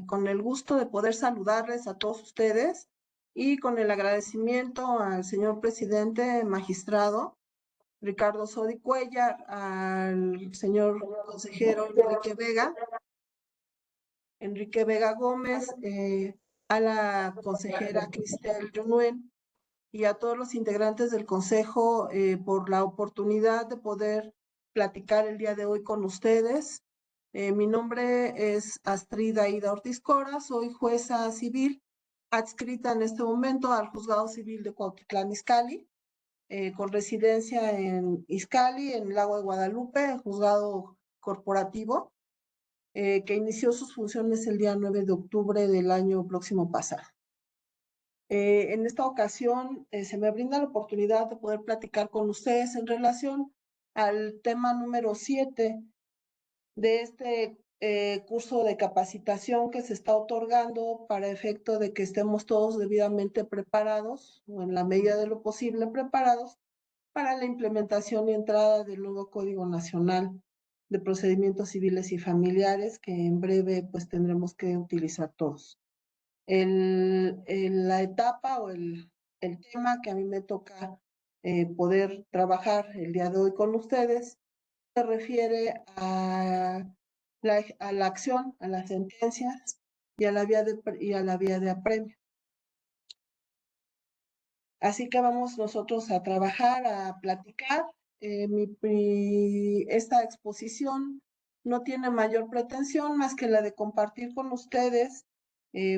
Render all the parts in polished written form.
Con el gusto de poder saludarles a todos ustedes y con el agradecimiento al señor presidente magistrado Ricardo Sodi Cuellar, al señor consejero Enrique Vega Gómez, a la consejera Cristel Junuen y a todos los integrantes del consejo por la oportunidad de poder platicar el día de hoy con ustedes. Mi nombre es Astrid Aida Ortiz Cora, soy jueza civil adscrita en este momento al Juzgado Civil de Cuautitlán Izcalli, con residencia en Izcalli, en el Lago de Guadalupe, el juzgado corporativo, que inició sus funciones el día 9 de octubre del año próximo pasado. En esta ocasión se me brinda la oportunidad de poder platicar con ustedes en relación al tema número 7 de este curso de capacitación que se está otorgando para efecto de que estemos todos debidamente preparados, o en la medida de lo posible preparados, para la implementación y entrada del nuevo Código Nacional de Procedimientos Civiles y Familiares, que en breve pues tendremos que utilizar todos. La etapa o el tema que a mí me toca poder trabajar el día de hoy con ustedes se refiere a la acción, a las sentencias y a la vía de apremio. Así que vamos nosotros a trabajar, a platicar. Esta exposición no tiene mayor pretensión más que la de compartir con ustedes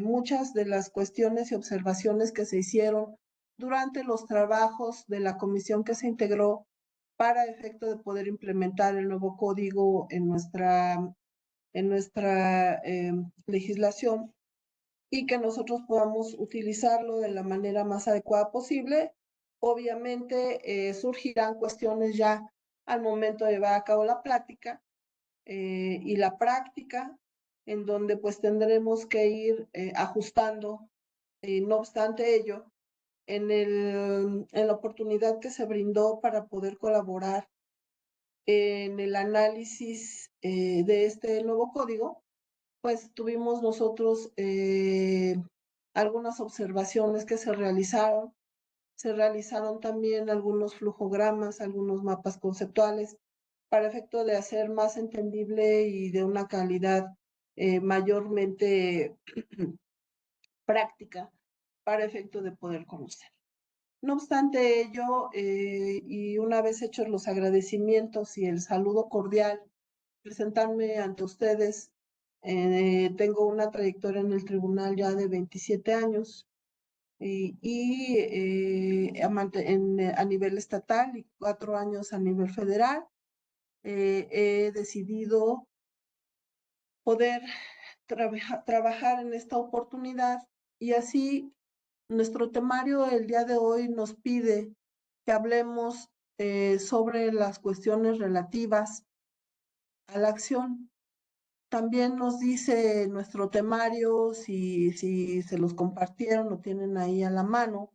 muchas de las cuestiones y observaciones que se hicieron durante los trabajos de la comisión que se integró para efecto de poder implementar el nuevo código en nuestra legislación y que nosotros podamos utilizarlo de la manera más adecuada posible. Obviamente surgirán cuestiones ya al momento de llevar a cabo la plática y la práctica, en donde pues tendremos que ir ajustando. No obstante ello, en la oportunidad que se brindó para poder colaborar en el análisis de este nuevo código, pues tuvimos nosotros algunas observaciones que se realizaron. Se realizaron también algunos flujogramas, algunos mapas conceptuales, para efecto de hacer más entendible y de una calidad mayormente práctica, para efecto de poder conocer. No obstante ello, y una vez hechos los agradecimientos y el saludo cordial, presentarme ante ustedes. Tengo una trayectoria en el tribunal ya de 27 años a nivel estatal y 4 años a nivel federal. He decidido poder trabajar en esta oportunidad y así nuestro temario el día de hoy nos pide que hablemos sobre las cuestiones relativas a la acción. También nos dice nuestro temario, si se los compartieron, lo tienen ahí a la mano,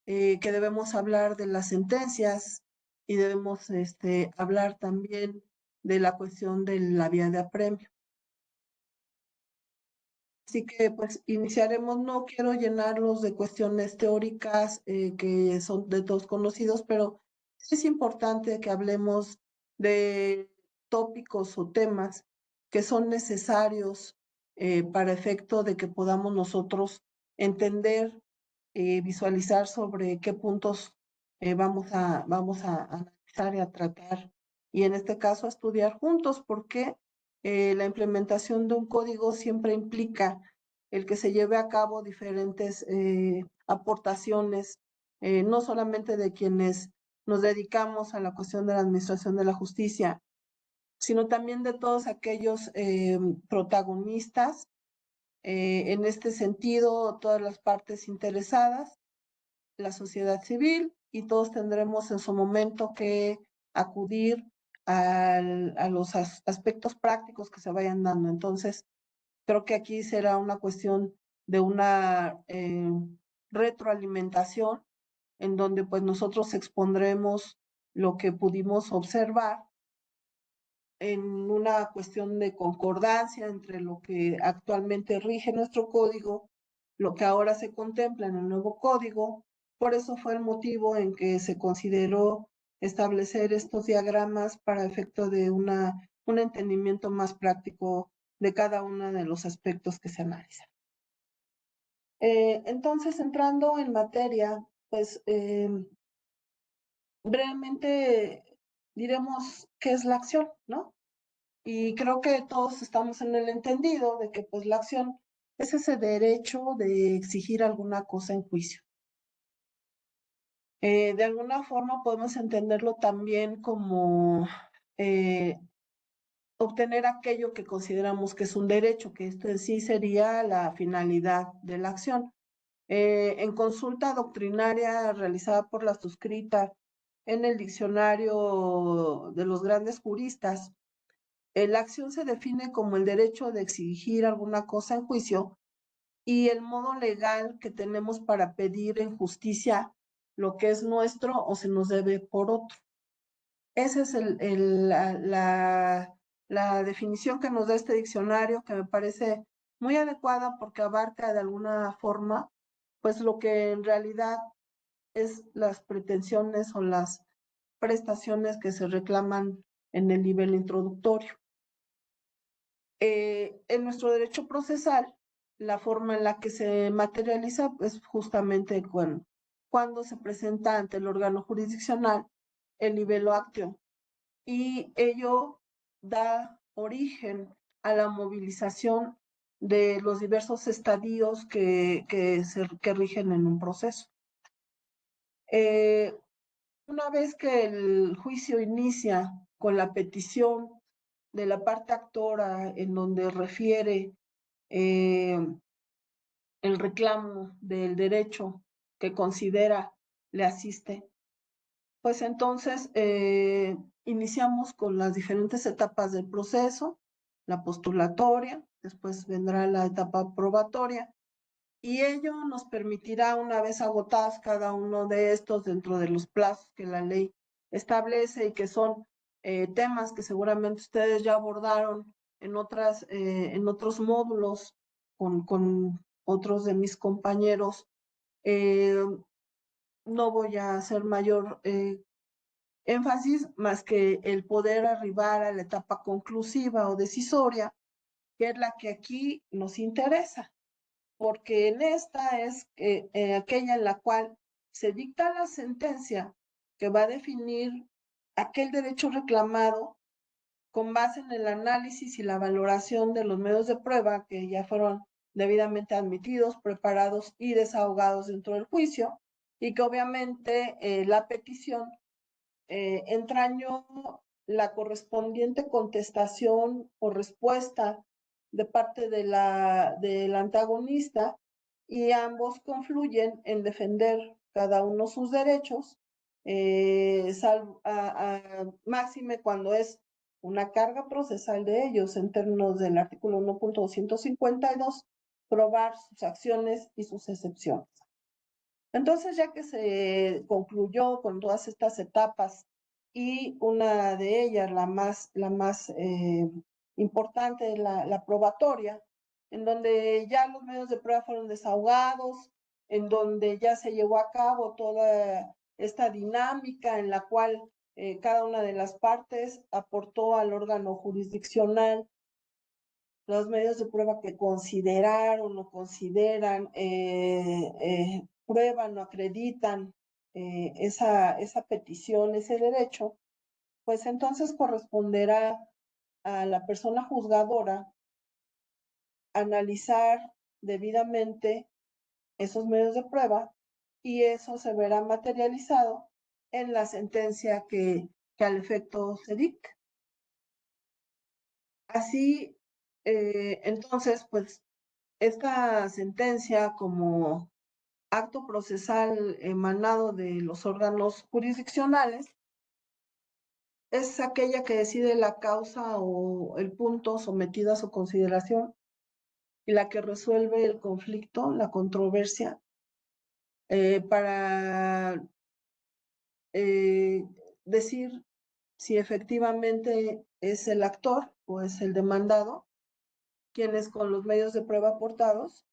que debemos hablar de las sentencias y debemos hablar también de la cuestión de la vía de apremio. Así que pues iniciaremos. No quiero llenarlos de cuestiones teóricas que son de todos conocidos, pero es importante que hablemos de tópicos o temas que son necesarios para efecto de que podamos nosotros entender, visualizar sobre qué puntos vamos a analizar y a tratar, y en este caso a estudiar juntos, porque la implementación de un código siempre implica el que se lleve a cabo diferentes aportaciones, no solamente de quienes nos dedicamos a la cuestión de la administración de la justicia, sino también de todos aquellos protagonistas. En este sentido, todas las partes interesadas, la sociedad civil, y todos tendremos en su momento que acudir a los aspectos prácticos que se vayan dando. Entonces, creo que aquí será una cuestión de una retroalimentación en donde pues nosotros expondremos lo que pudimos observar en una cuestión de concordancia entre lo que actualmente rige nuestro código, lo que ahora se contempla en el nuevo código. Por eso fue el motivo en que se consideró establecer estos diagramas para efecto de un entendimiento más práctico de cada uno de los aspectos que se analizan. Entonces, entrando en materia, pues brevemente diremos qué es la acción, ¿no? Y creo que todos estamos en el entendido de que pues la acción es ese derecho de exigir alguna cosa en juicio. De alguna forma podemos entenderlo también como obtener aquello que consideramos que es un derecho, que esto en sí sería la finalidad de la acción. En consulta doctrinaria realizada por la suscrita en el diccionario de los grandes juristas, la acción se define como el derecho de exigir alguna cosa en juicio y el modo legal que tenemos para pedir en justicia lo que es nuestro o se nos debe por otro. Esa es la definición que nos da este diccionario, que me parece muy adecuada porque abarca de alguna forma pues lo que en realidad es las pretensiones o las prestaciones que se reclaman en el nivel introductorio. En nuestro derecho procesal, la forma en la que se materializa es justamente cuando se presenta ante el órgano jurisdiccional el nivel actio y ello da origen a la movilización de los diversos estadios que rigen en un proceso. Una vez que el juicio inicia con la petición de la parte actora en donde refiere el reclamo del derecho que considera le asiste, pues entonces iniciamos con las diferentes etapas del proceso, la postulatoria, después vendrá la etapa probatoria, y ello nos permitirá, una vez agotadas cada uno de estos dentro de los plazos que la ley establece y que son temas que seguramente ustedes ya abordaron en otros módulos con otros de mis compañeros, no voy a hacer mayor énfasis más que el poder arribar a la etapa conclusiva o decisoria, que es la que aquí nos interesa, porque en esta es aquella en la cual se dicta la sentencia que va a definir aquel derecho reclamado con base en el análisis y la valoración de los medios de prueba que ya fueron debidamente admitidos, preparados y desahogados dentro del juicio, y que obviamente la petición entrañó la correspondiente contestación o respuesta de parte del antagonista y ambos confluyen en defender cada uno sus derechos, máxime cuando es una carga procesal de ellos en términos del artículo 1.252, probar sus acciones y sus excepciones. Entonces, ya que se concluyó con todas estas etapas y una de ellas, la más importante, la probatoria, en donde ya los medios de prueba fueron desahogados, en donde ya se llevó a cabo toda esta dinámica en la cual cada una de las partes aportó al órgano jurisdiccional los medios de prueba que consideraron o consideran, prueban o acreditan esa petición, ese derecho, pues entonces corresponderá a la persona juzgadora analizar debidamente esos medios de prueba y eso se verá materializado en la sentencia que al efecto se dicte. Así, entonces, pues esta sentencia como acto procesal emanado de los órganos jurisdiccionales es aquella que decide la causa o el punto sometido a su consideración y la que resuelve el conflicto, la controversia, para decir si efectivamente es el actor o es el demandado, quienes con los medios de prueba aportados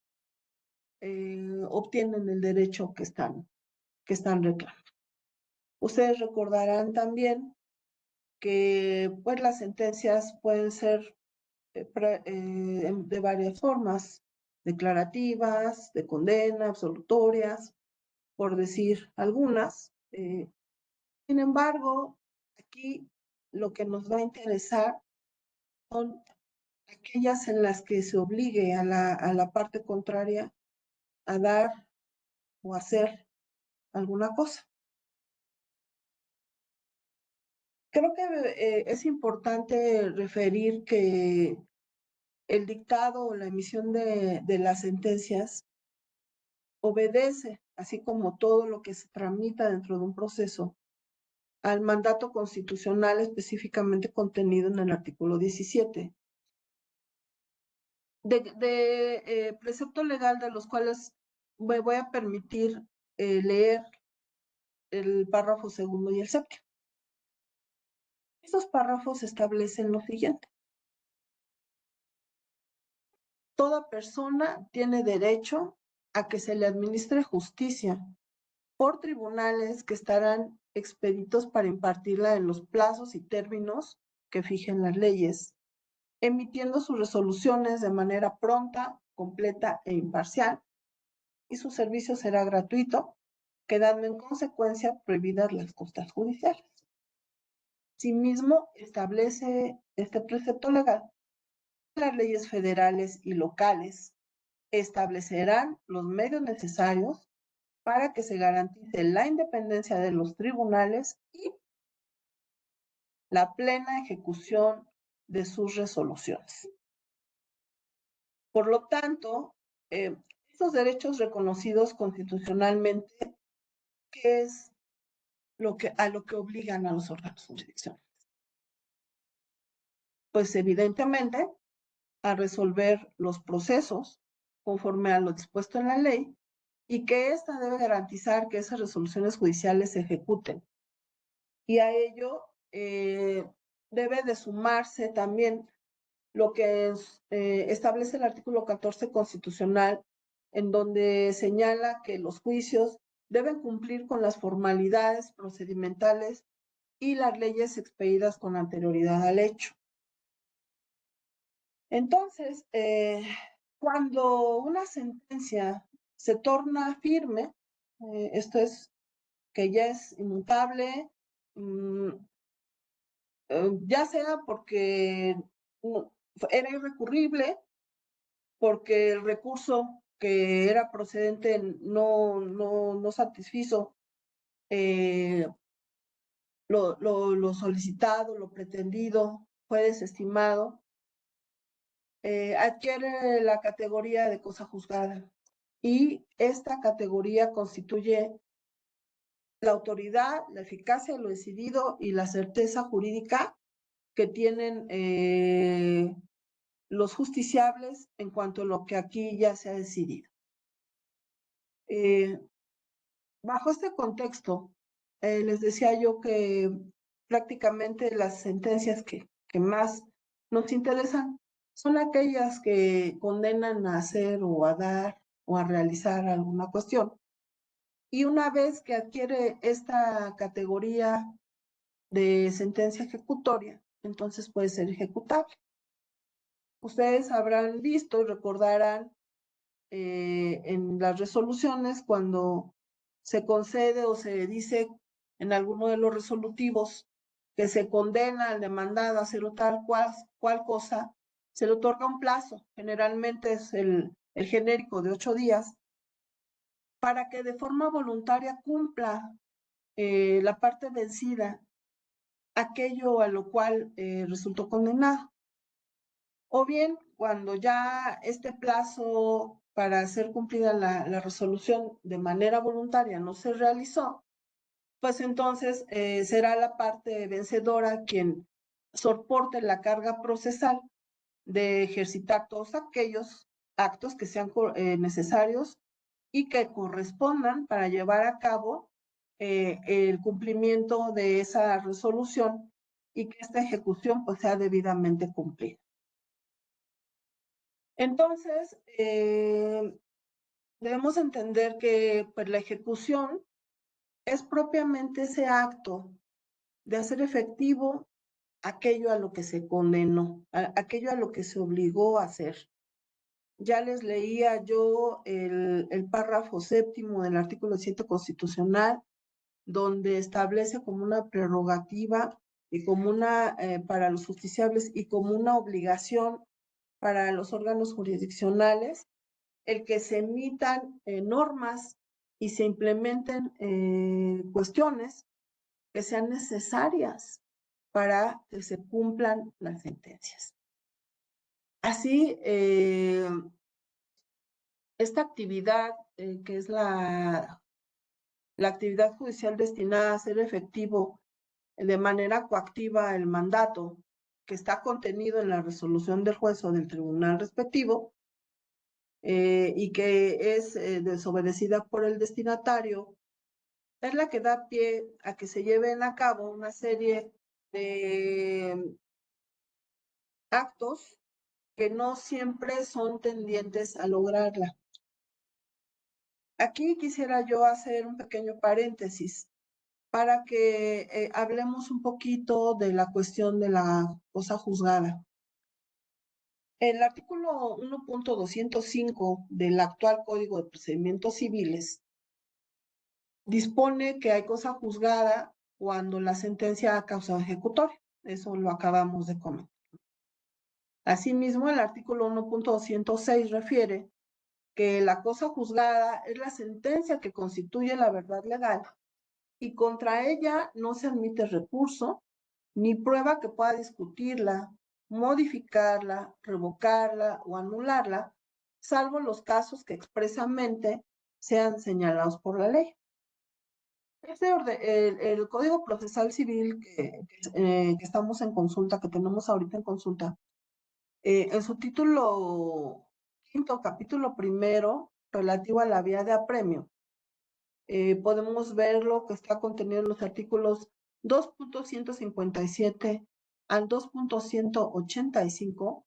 obtienen el derecho que están reclamando. Ustedes recordarán también que pues, las sentencias pueden ser de varias formas, declarativas, de condena, absolutorias, por decir algunas. Sin embargo, aquí lo que nos va a interesar son aquellas en las que se obligue a la parte contraria a dar o hacer alguna cosa. Creo que es importante referir que el dictado o la emisión de las sentencias obedece, así como todo lo que se tramita dentro de un proceso, al mandato constitucional específicamente contenido en el artículo 17. De precepto legal de los cuales me voy a permitir leer el párrafo segundo y el séptimo. Estos párrafos establecen lo siguiente. Toda persona tiene derecho a que se le administre justicia por tribunales que estarán expeditos para impartirla en los plazos y términos que fijen las leyes, emitiendo sus resoluciones de manera pronta, completa e imparcial, y su servicio será gratuito, quedando en consecuencia prohibidas las costas judiciales. Asimismo, establece este precepto legal que las leyes federales y locales establecerán los medios necesarios para que se garantice la independencia de los tribunales y la plena ejecución de sus resoluciones. Por lo tanto, estos derechos reconocidos constitucionalmente, ¿qué es a lo que obligan a los órganos jurisdiccionales? Pues evidentemente a resolver los procesos conforme a lo dispuesto en la ley y que ésta debe garantizar que esas resoluciones judiciales se ejecuten. Y a ello debe de sumarse también lo que establece el artículo 14 constitucional, en donde señala que los juicios deben cumplir con las formalidades procedimentales y las leyes expedidas con anterioridad al hecho. Entonces, cuando una sentencia se torna firme, esto es que ya es inmutable, ya sea porque era irrecurrible, porque el recurso que era procedente no satisfizo lo solicitado, lo pretendido, fue desestimado, adquiere la categoría de cosa juzgada. Y esta categoría constituye la autoridad, la eficacia de lo decidido y la certeza jurídica que tienen los justiciables en cuanto a lo que aquí ya se ha decidido. Bajo este contexto, les decía yo que prácticamente las sentencias que más nos interesan son aquellas que condenan a hacer o a dar o a realizar alguna cuestión. Y una vez que adquiere esta categoría de sentencia ejecutoria, entonces puede ser ejecutable. Ustedes habrán visto y recordarán en las resoluciones cuando se concede o se dice en alguno de los resolutivos que se condena al demandado a hacer tal cual cosa, se le otorga un plazo, generalmente es el genérico de 8 días, para que de forma voluntaria cumpla la parte vencida aquello a lo cual resultó condenado. O bien, cuando ya este plazo para hacer cumplida la resolución de manera voluntaria no se realizó, pues entonces será la parte vencedora quien soporte la carga procesal de ejercitar todos aquellos actos que sean necesarios y que correspondan para llevar a cabo el cumplimiento de esa resolución y que esta ejecución pues sea debidamente cumplida. Entonces, debemos entender que pues, la ejecución es propiamente ese acto de hacer efectivo aquello a lo que se condenó, aquello a lo que se obligó a hacer. Ya les leía yo el párrafo 7º del artículo 7 constitucional, donde establece como una prerrogativa y como una, para los justiciables y como una obligación para los órganos jurisdiccionales, el que se emitan normas y se implementen cuestiones que sean necesarias para que se cumplan las sentencias. Así, esta actividad, que es la actividad judicial destinada a hacer efectivo de manera coactiva el mandato que está contenido en la resolución del juez o del tribunal respectivo, y que es desobedecida por el destinatario, es la que da pie a que se lleven a cabo una serie de actos que no siempre son tendientes a lograrla. Aquí quisiera yo hacer un pequeño paréntesis para que hablemos un poquito de la cuestión de la cosa juzgada. El artículo 1.205 del actual Código de Procedimientos Civiles dispone que hay cosa juzgada cuando la sentencia ha causado ejecutoria. Eso lo acabamos de comentar. Asimismo, el artículo 1.206 refiere que la cosa juzgada es la sentencia que constituye la verdad legal y contra ella no se admite recurso ni prueba que pueda discutirla, modificarla, revocarla o anularla, salvo los casos que expresamente sean señalados por la ley. El Código Procesal Civil que estamos en consulta, que tenemos ahorita en consulta, en su título 5º, capítulo 1º, relativo a la vía de apremio, podemos ver lo que está contenido en los artículos 2.157 al 2.185,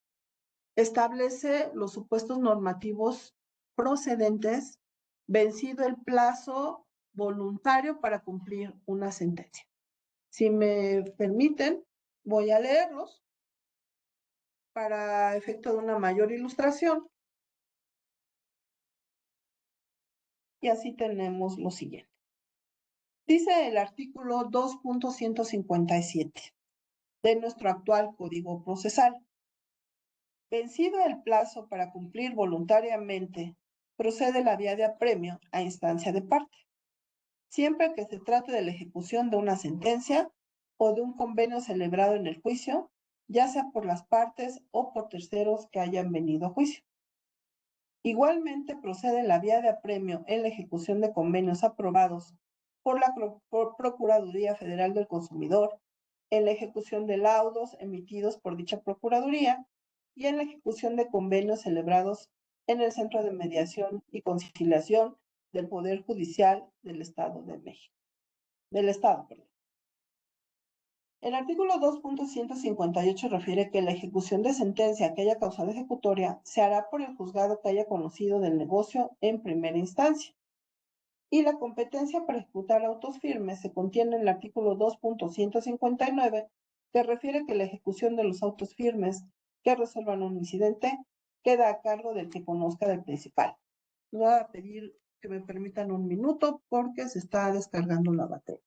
establece los supuestos normativos procedentes vencido el plazo voluntario para cumplir una sentencia. Si me permiten, voy a leerlos para efecto de una mayor ilustración. Y así tenemos lo siguiente. Dice el artículo 2.157 de nuestro actual Código Procesal. Vencido el plazo para cumplir voluntariamente, procede la vía de apremio a instancia de parte, siempre que se trate de la ejecución de una sentencia o de un convenio celebrado en el juicio, ya sea por las partes o por terceros que hayan venido a juicio. Igualmente procede la vía de apremio en la ejecución de convenios aprobados por la Procuraduría Federal del Consumidor, en la ejecución de laudos emitidos por dicha Procuraduría y en la ejecución de convenios celebrados en el Centro de Mediación y Conciliación del Poder Judicial del Estado de México. El artículo 2.158 refiere que la ejecución de sentencia que haya causado ejecutoria se hará por el juzgado que haya conocido del negocio en primera instancia. Y la competencia para ejecutar autos firmes se contiene en el artículo 2.159, que refiere que la ejecución de los autos firmes que resuelvan un incidente queda a cargo del que conozca del principal. Voy a pedir que me permitan un minuto porque se está descargando la batería.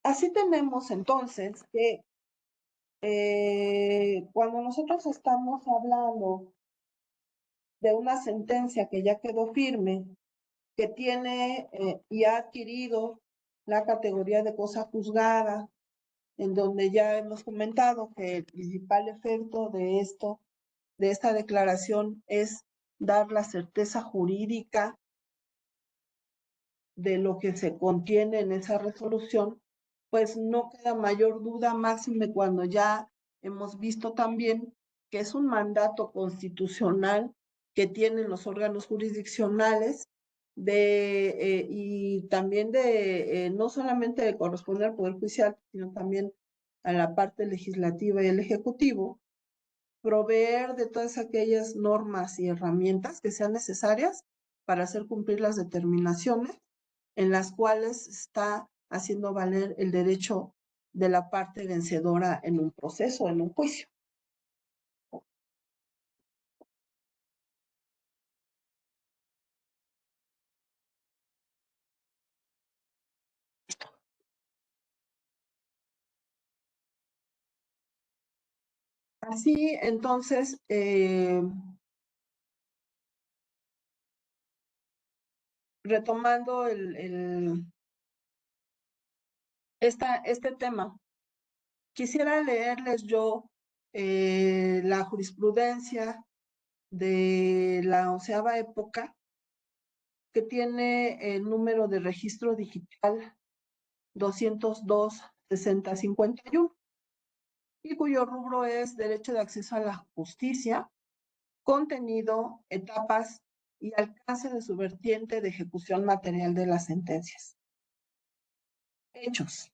Así tenemos entonces que cuando nosotros estamos hablando de una sentencia que ya quedó firme, que tiene y ha adquirido la categoría de cosa juzgada, en donde ya hemos comentado que el principal efecto de esta declaración es dar la certeza jurídica de lo que se contiene en esa resolución, pues no queda mayor duda, máxime cuando ya hemos visto también que es un mandato constitucional que tienen los órganos jurisdiccionales y también no solamente de corresponder al Poder Judicial, sino también a la parte legislativa y el ejecutivo, proveer de todas aquellas normas y herramientas que sean necesarias para hacer cumplir las determinaciones en las cuales está haciendo valer el derecho de la parte vencedora en un proceso, en un juicio. Así, entonces, retomando este tema, quisiera leerles yo la jurisprudencia de la 11ª época, que tiene el número de registro digital 202-6051 y cuyo rubro es Derecho de Acceso a la Justicia, contenido, etapas y alcance de su vertiente de ejecución material de las sentencias. Hechos.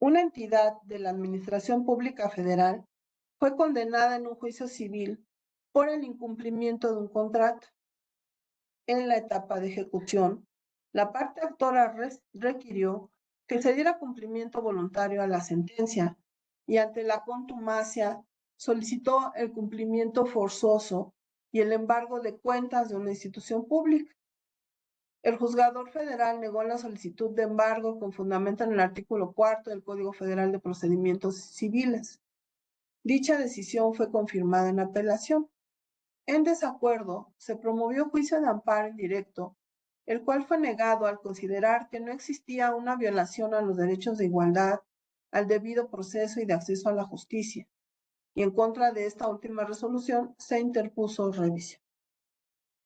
Una entidad de la Administración Pública Federal fue condenada en un juicio civil por el incumplimiento de un contrato. En la etapa de ejecución, la parte autora requirió que se diera cumplimiento voluntario a la sentencia y ante la contumacia solicitó el cumplimiento forzoso y el embargo de cuentas de una institución pública. El juzgador federal negó la solicitud de embargo con fundamento en el artículo 4 del Código Federal de Procedimientos Civiles. Dicha decisión fue confirmada en apelación. En desacuerdo, se promovió juicio de amparo indirecto, el cual fue negado al considerar que no existía una violación a los derechos de igualdad, al debido proceso y de acceso a la justicia, y en contra de esta última resolución se interpuso revisión.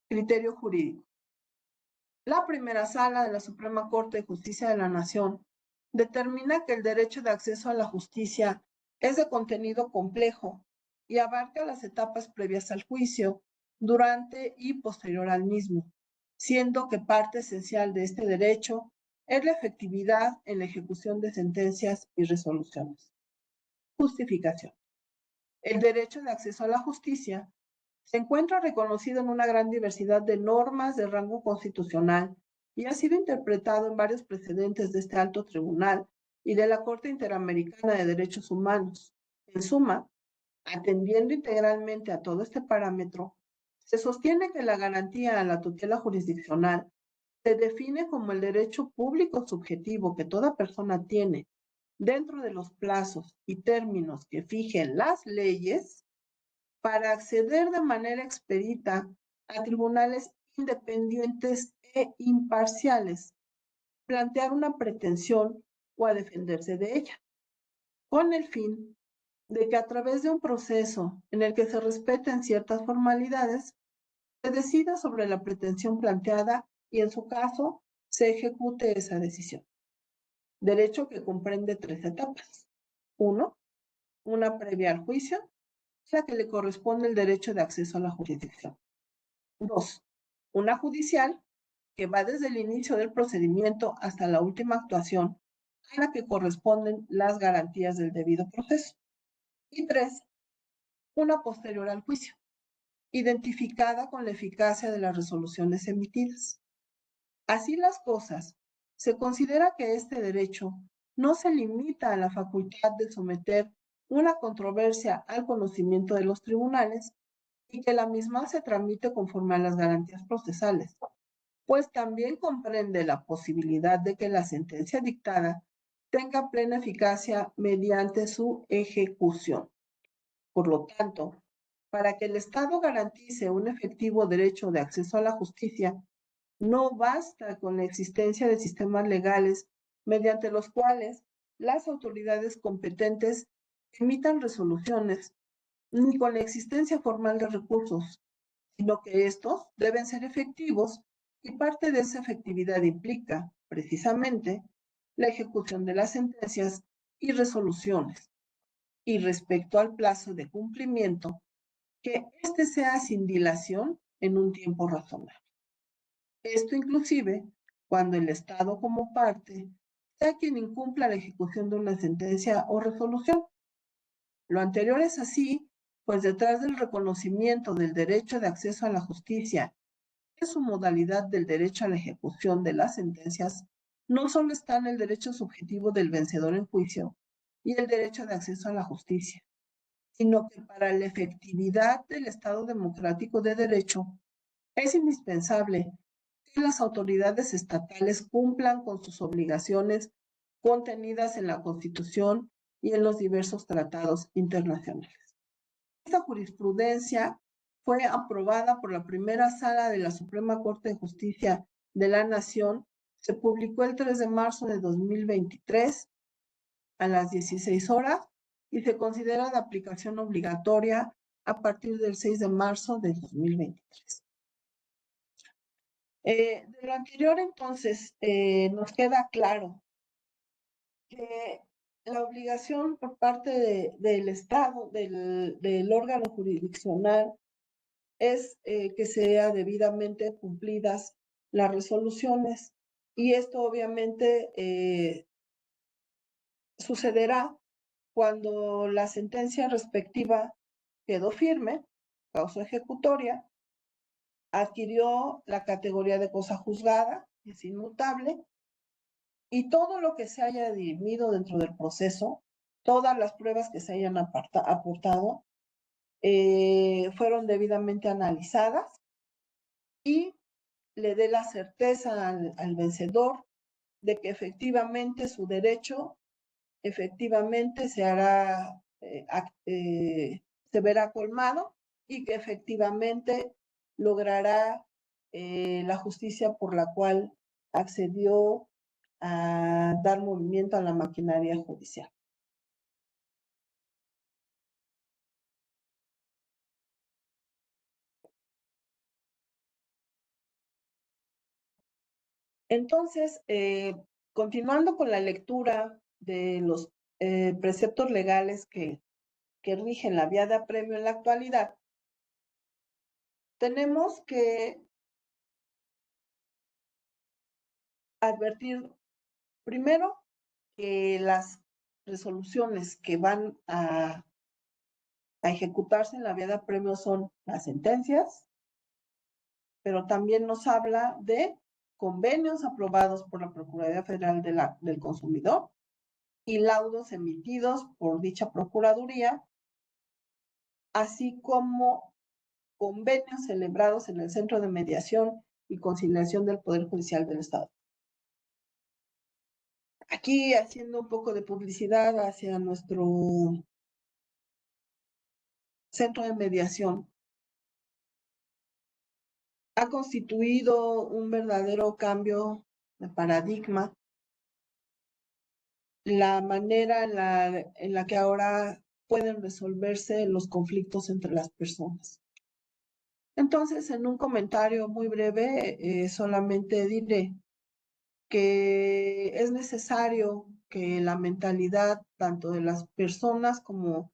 Criterio jurídico. La primera sala de la Suprema Corte de Justicia de la Nación determina que el derecho de acceso a la justicia es de contenido complejo y abarca las etapas previas al juicio, durante y posterior al mismo, siendo que parte esencial de este derecho es la efectividad en la ejecución de sentencias y resoluciones. Justificación. El derecho de acceso a la justicia se encuentra reconocido en una gran diversidad de normas de rango constitucional y ha sido interpretado en varios precedentes de este alto tribunal y de la Corte Interamericana de Derechos Humanos. En suma, atendiendo integralmente a todo este parámetro, se sostiene que la garantía a la tutela jurisdiccional se define como el derecho público subjetivo que toda persona tiene dentro de los plazos y términos que fijen las leyes para acceder de manera expedita a tribunales independientes e imparciales, plantear una pretensión o a defenderse de ella, con el fin de que a través de un proceso en el que se respeten ciertas formalidades, se decida sobre la pretensión planteada y, en su caso, se ejecute esa decisión. Derecho que comprende 3 etapas. 1. Una previa al juicio, a la que le corresponde el derecho de acceso a la jurisdicción. 2. Una judicial, que va desde el inicio del procedimiento hasta la última actuación, a la que corresponden las garantías del debido proceso. Y 3. Una posterior al juicio, identificada con la eficacia de las resoluciones emitidas. Así las cosas, se considera que este derecho no se limita a la facultad de someter una controversia al conocimiento de los tribunales y que la misma se tramite conforme a las garantías procesales, pues también comprende la posibilidad de que la sentencia dictada tenga plena eficacia mediante su ejecución. Por lo tanto, para que el Estado garantice un efectivo derecho de acceso a la justicia, no basta con la existencia de sistemas legales mediante los cuales las autoridades competentes emitan resoluciones, ni con la existencia formal de recursos, sino que estos deben ser efectivos y parte de esa efectividad implica, precisamente, la ejecución de las sentencias y resoluciones. Y respecto al plazo de cumplimiento, que éste sea sin dilación en un tiempo razonable. Esto inclusive cuando el Estado como parte sea quien incumpla la ejecución de una sentencia o resolución. Lo anterior es así, pues detrás del reconocimiento del derecho de acceso a la justicia, que es su modalidad del derecho a la ejecución de las sentencias, no solo están el derecho subjetivo del vencedor en juicio y el derecho de acceso a la justicia, sino que para la efectividad del Estado democrático de derecho es indispensable que las autoridades estatales cumplan con sus obligaciones contenidas en la Constitución y en los diversos tratados internacionales. Esta jurisprudencia fue aprobada por la primera sala de la Suprema Corte de Justicia de la Nación. Se publicó el 3 de marzo de 2023 a las 16 horas y se considera de aplicación obligatoria a partir del 6 de marzo de 2023. De lo anterior, entonces, nos queda claro que la obligación por parte del Estado, del órgano jurisdiccional, es que sean debidamente cumplidas las resoluciones y esto obviamente sucederá cuando la sentencia respectiva quedó firme, causa ejecutoria, adquirió la categoría de cosa juzgada, es inmutable, y todo lo que se haya dirimido dentro del proceso, todas las pruebas que se hayan aportado, fueron debidamente analizadas y le dé la certeza al vencedor de que efectivamente su derecho efectivamente se hará, se verá colmado y que efectivamente logrará la justicia por la cual accedió a dar movimiento a la maquinaria judicial. Entonces, continuando con la lectura de los preceptos legales que rigen la vía de apremio en la actualidad, tenemos que advertir primero que las resoluciones que van a ejecutarse en la vía de apremio son las sentencias, pero también nos habla de convenios aprobados por la Procuraduría Federal del Consumidor y laudos emitidos por dicha Procuraduría, así como convenios celebrados en el Centro de Mediación y Conciliación del Poder Judicial del Estado. Aquí haciendo un poco de publicidad hacia nuestro centro de mediación. Ha constituido un verdadero cambio de paradigma la manera en la que ahora pueden resolverse los conflictos entre las personas. Entonces, en un comentario muy breve, solamente diré que es necesario que la mentalidad tanto de las personas como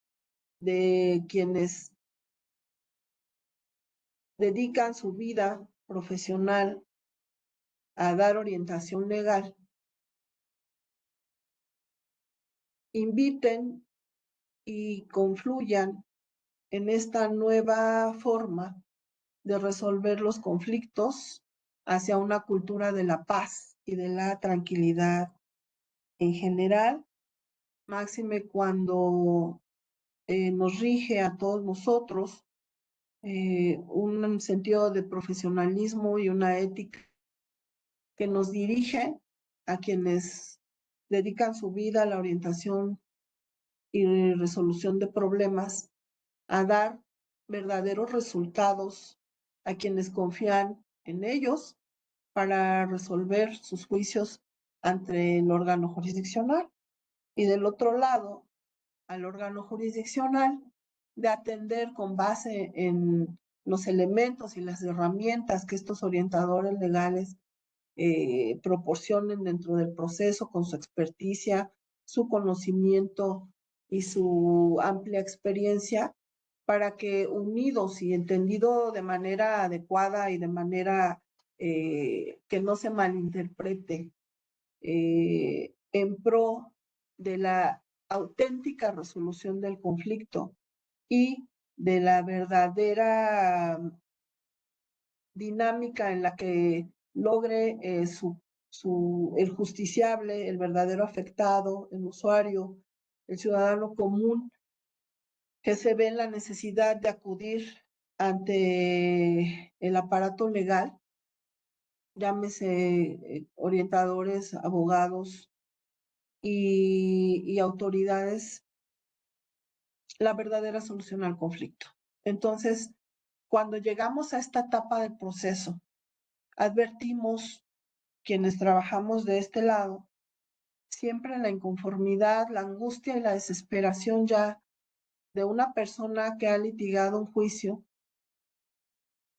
de quienes dedican su vida profesional a dar orientación legal, inviten y confluyan en esta nueva forma de resolver los conflictos hacia una cultura de la paz y de la tranquilidad en general, máxime cuando nos rige a todos nosotros un sentido de profesionalismo y una ética que nos dirige a quienes dedican su vida a la orientación y resolución de problemas, a dar verdaderos resultados a quienes confían en ellos para resolver sus juicios ante el órgano jurisdiccional. Y del otro lado, al órgano jurisdiccional de atender con base en los elementos y las herramientas que estos orientadores legales proporcionen dentro del proceso con su experticia, su conocimiento y su amplia experiencia para que unidos y entendido de manera adecuada y de manera que no se malinterprete, en pro de la auténtica resolución del conflicto y de la verdadera dinámica en la que logre el justiciable, el verdadero afectado, el usuario, el ciudadano común, que se ve en la necesidad de acudir ante el aparato legal, llámese orientadores, abogados y autoridades, la verdadera solución al conflicto. Entonces, cuando llegamos a esta etapa del proceso, advertimos quienes trabajamos de este lado, siempre la inconformidad, la angustia y la desesperación ya de una persona que ha litigado un juicio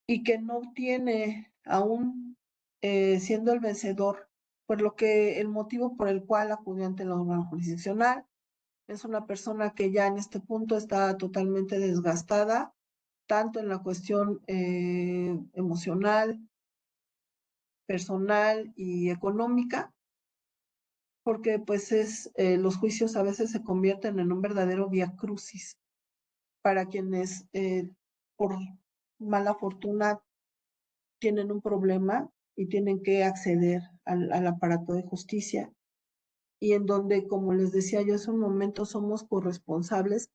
y que no tiene aún siendo el vencedor, por lo que el motivo por el cual acudió ante el órgano jurisdiccional es una persona que ya en este punto está totalmente desgastada, tanto en la cuestión emocional, personal y económica, porque pues los juicios a veces se convierten en un verdadero vía crucis para quienes por mala fortuna tienen un problema y tienen que acceder al aparato de justicia, y en donde, como les decía yo hace un momento, somos corresponsables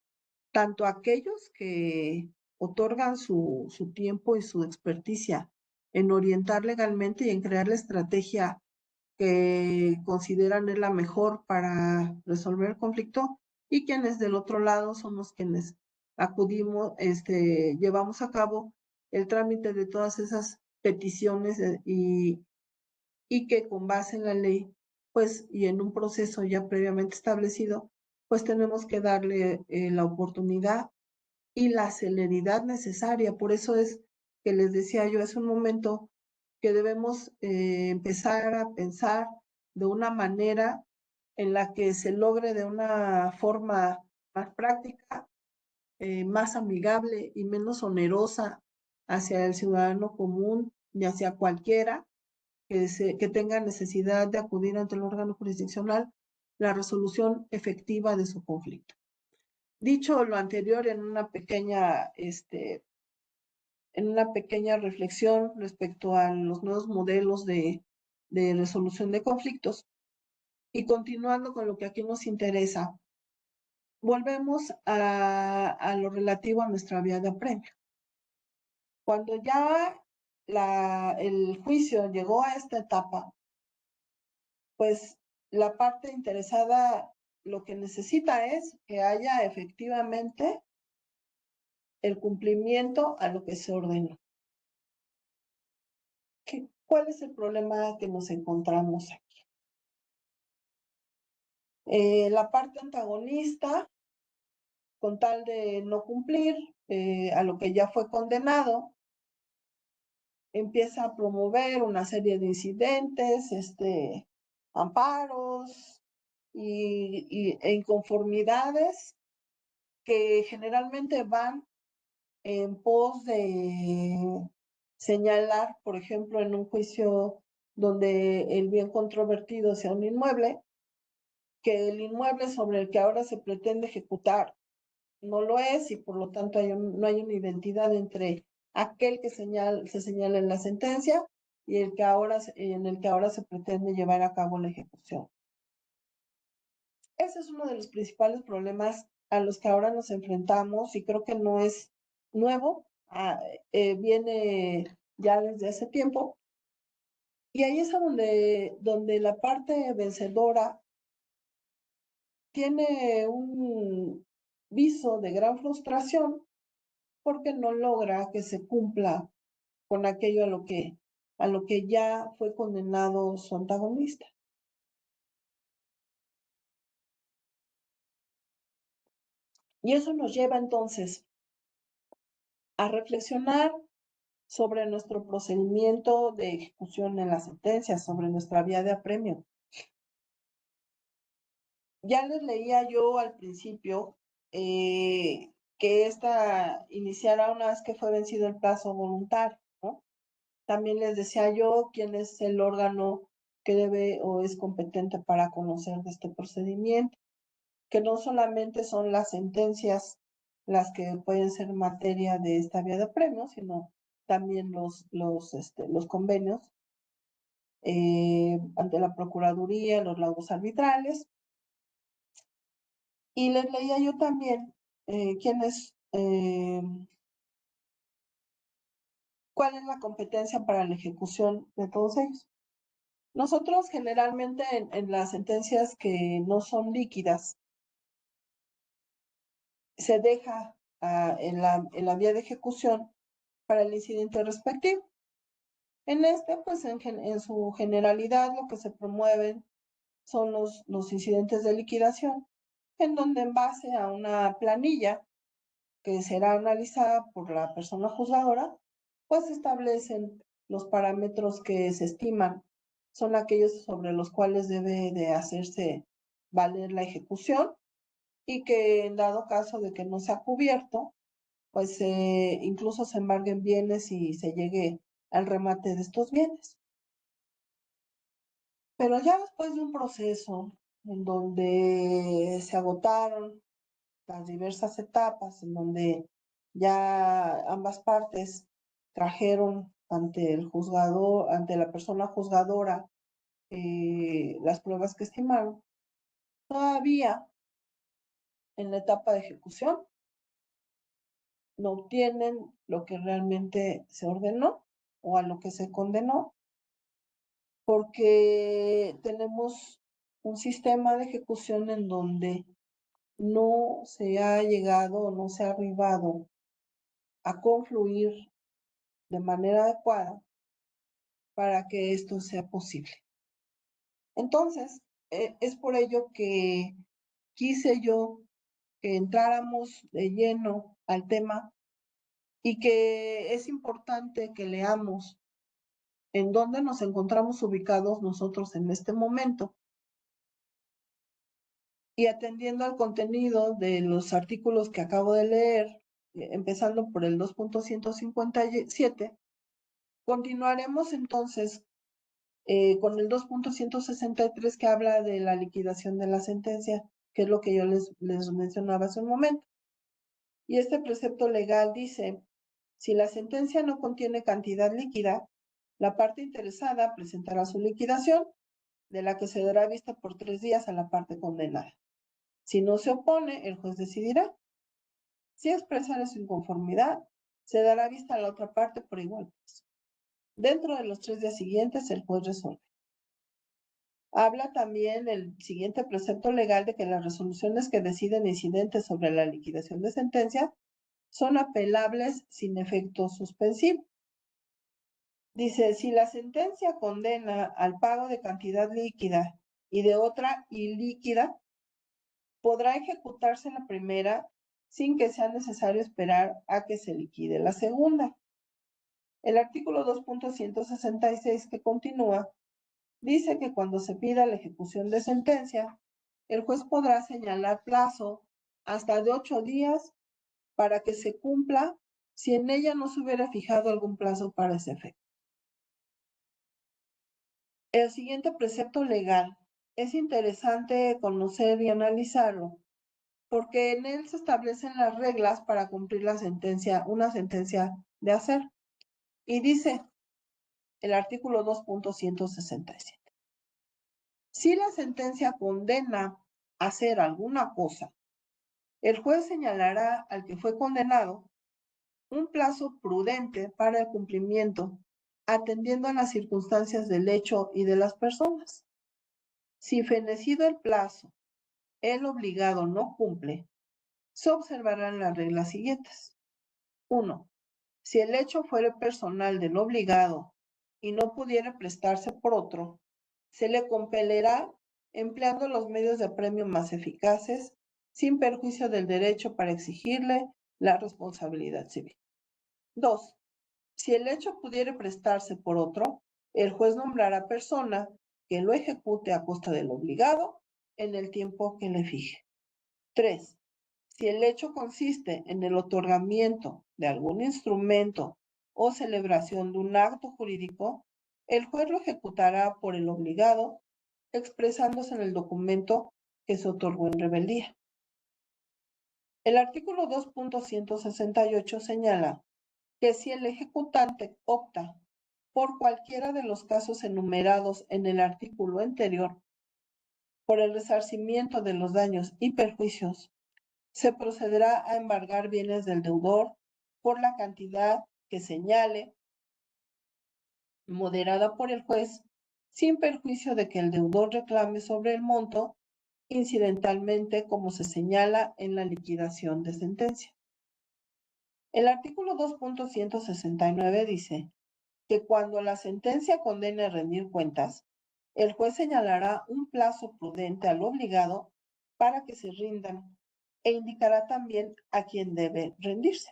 tanto aquellos que otorgan su tiempo y su experticia en orientar legalmente y en crear la estrategia que consideran es la mejor para resolver el conflicto, y quienes del otro lado somos quienes acudimos, llevamos a cabo el trámite de todas esas peticiones y que con base en la ley, pues, y en un proceso ya previamente establecido, pues tenemos que darle la oportunidad y la celeridad necesaria. Por eso es que les decía yo hace un momento que debemos empezar a pensar de una manera en la que se logre de una forma más práctica, más amigable y menos onerosa hacia el ciudadano común y hacia cualquiera que tenga necesidad de acudir ante el órgano jurisdiccional, la resolución efectiva de su conflicto. Dicho lo anterior, en una pequeña reflexión respecto a los nuevos modelos de resolución de conflictos, y continuando con lo que aquí nos interesa, volvemos a lo relativo a nuestra vía de apremio. Cuando ya el juicio llegó a esta etapa, pues la parte interesada lo que necesita es que haya efectivamente el cumplimiento a lo que se ordenó. ¿Cuál es el problema que nos encontramos aquí? La parte antagonista, con tal de no cumplir a lo que ya fue condenado, empieza a promover una serie de incidentes, amparos e inconformidades que generalmente van en pos de señalar, por ejemplo, en un juicio donde el bien controvertido sea un inmueble, que el inmueble sobre el que ahora se pretende ejecutar no lo es, y por lo tanto no hay una identidad entre aquel que se señala en la sentencia y en el que ahora se pretende llevar a cabo la ejecución. Ese es uno de los principales problemas a los que ahora nos enfrentamos, y creo que no es nuevo, viene ya desde hace tiempo, y ahí es donde la parte vencedora tiene un viso de gran frustración porque no logra que se cumpla con aquello a lo que ya fue condenado su antagonista. Y eso nos lleva entonces a reflexionar sobre nuestro procedimiento de ejecución en la sentencia, sobre nuestra vía de apremio. Ya les leía yo al principio que esta iniciará una vez que fue vencido el plazo voluntario, ¿no? También les decía yo quién es el órgano que debe o es competente para conocer de este procedimiento, que no solamente son las sentencias las que pueden ser materia de esta vía de premio, sino también los convenios ante la Procuraduría, los laudos arbitrales. Y les leía yo también cuál es la competencia para la ejecución de todos ellos. Nosotros generalmente en las sentencias que no son líquidas, se deja en la vía de ejecución para el incidente respectivo. En pues en su generalidad lo que se promueven son los incidentes de liquidación, en donde en base a una planilla que será analizada por la persona juzgadora, pues se establecen los parámetros que se estiman son aquellos sobre los cuales debe de hacerse valer la ejecución y que en dado caso de que no sea cubierto, pues incluso se embarguen bienes y se llegue al remate de estos bienes. Pero ya después de un proceso en donde se agotaron las diversas etapas, en donde ya ambas partes trajeron ante el juzgador, ante la persona juzgadora, las pruebas que estimaron, todavía en la etapa de ejecución no obtienen lo que realmente se ordenó o a lo que se condenó, porque tenemos un sistema de ejecución en donde no se ha llegado o no se ha arribado a confluir de manera adecuada para que esto sea posible. Entonces, es por ello que quise yo que entráramos de lleno al tema y que es importante que leamos en dónde nos encontramos ubicados nosotros en este momento y atendiendo al contenido de los artículos que acabo de leer, empezando por el 2.157, continuaremos entonces con el 2.163 que habla de la liquidación de la sentencia, que es lo que yo les mencionaba hace un momento. Y este precepto legal dice, si la sentencia no contiene cantidad líquida, la parte interesada presentará su liquidación, de la que se dará vista por 3 días a la parte condenada. Si no se opone, el juez decidirá. Si expresara su inconformidad, se dará vista a la otra parte por igual peso. Dentro de los 3 días siguientes, el juez resuelve. Habla también el siguiente precepto legal de que las resoluciones que deciden incidentes sobre la liquidación de sentencia son apelables sin efecto suspensivo. Dice, si la sentencia condena al pago de cantidad líquida y de otra ilíquida, podrá ejecutarse la primera sin que sea necesario esperar a que se liquide la segunda. El artículo 2.166 que continúa dice que cuando se pida la ejecución de sentencia, el juez podrá señalar plazo hasta de 8 días para que se cumpla si en ella no se hubiera fijado algún plazo para ese efecto. El siguiente precepto legal es interesante conocer y analizarlo, porque en él se establecen las reglas para cumplir una sentencia de hacer. Y dice el artículo 2.167. Si la sentencia condena a hacer alguna cosa, el juez señalará al que fue condenado un plazo prudente para el cumplimiento, atendiendo a las circunstancias del hecho y de las personas. Si fenecido el plazo, el obligado no cumple, se observarán las reglas siguientes. 1. Si el hecho fuere personal del obligado y no pudiera prestarse por otro, se le compelerá empleando los medios de apremio más eficaces, sin perjuicio del derecho para exigirle la responsabilidad civil. 2. Si el hecho pudiera prestarse por otro, el juez nombrará persona que lo ejecute a costa del obligado en el tiempo que le fije. 3. Si el hecho consiste en el otorgamiento de algún instrumento o celebración de un acto jurídico, el juez lo ejecutará por el obligado, expresándose en el documento que se otorgó en rebeldía. El artículo 2.168 señala que si el ejecutante opta por cualquiera de los casos enumerados en el artículo anterior por el resarcimiento de los daños y perjuicios, se procederá a embargar bienes del deudor por la cantidad que señale, moderada por el juez, sin perjuicio de que el deudor reclame sobre el monto, incidentalmente como se señala en la liquidación de sentencia. El artículo 2.169 dice que cuando la sentencia condene a rendir cuentas, el juez señalará un plazo prudente al obligado para que se rindan e indicará también a quién debe rendirse.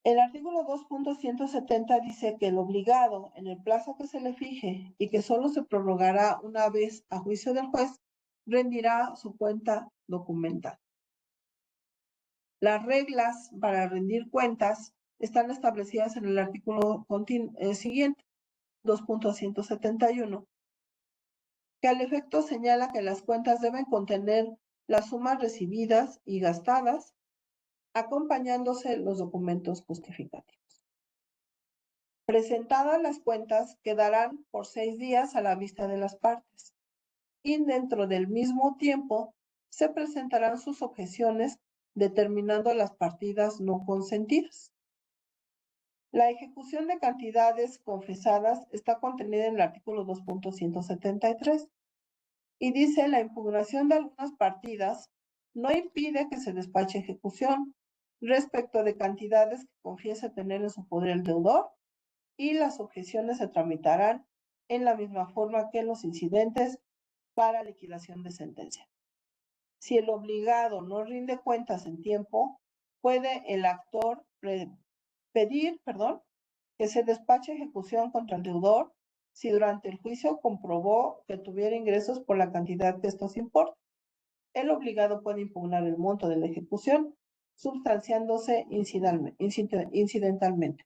El artículo 2.170 dice que el obligado, en el plazo que se le fije y que solo se prorrogará una vez a juicio del juez, rendirá su cuenta documental. Las reglas para rendir cuentas están establecidas en el artículo siguiente, 2.171, que al efecto señala que las cuentas deben contener las sumas recibidas y gastadas, acompañándose los documentos justificativos. Presentadas las cuentas, quedarán por 6 días a la vista de las partes, y dentro del mismo tiempo se presentarán sus objeciones, determinando las partidas no consentidas. La ejecución de cantidades confesadas está contenida en el artículo 2.173 y dice: la impugnación de algunas partidas no impide que se despache ejecución respecto de cantidades que confiese tener en su poder el deudor, y las objeciones se tramitarán en la misma forma que los incidentes para liquidación de sentencia. Si el obligado no rinde cuentas en tiempo, puede el actor pedir que se despache ejecución contra el deudor si durante el juicio comprobó que tuviera ingresos por la cantidad que estos importan. El obligado puede impugnar el monto de la ejecución, sustanciándose incidentalmente.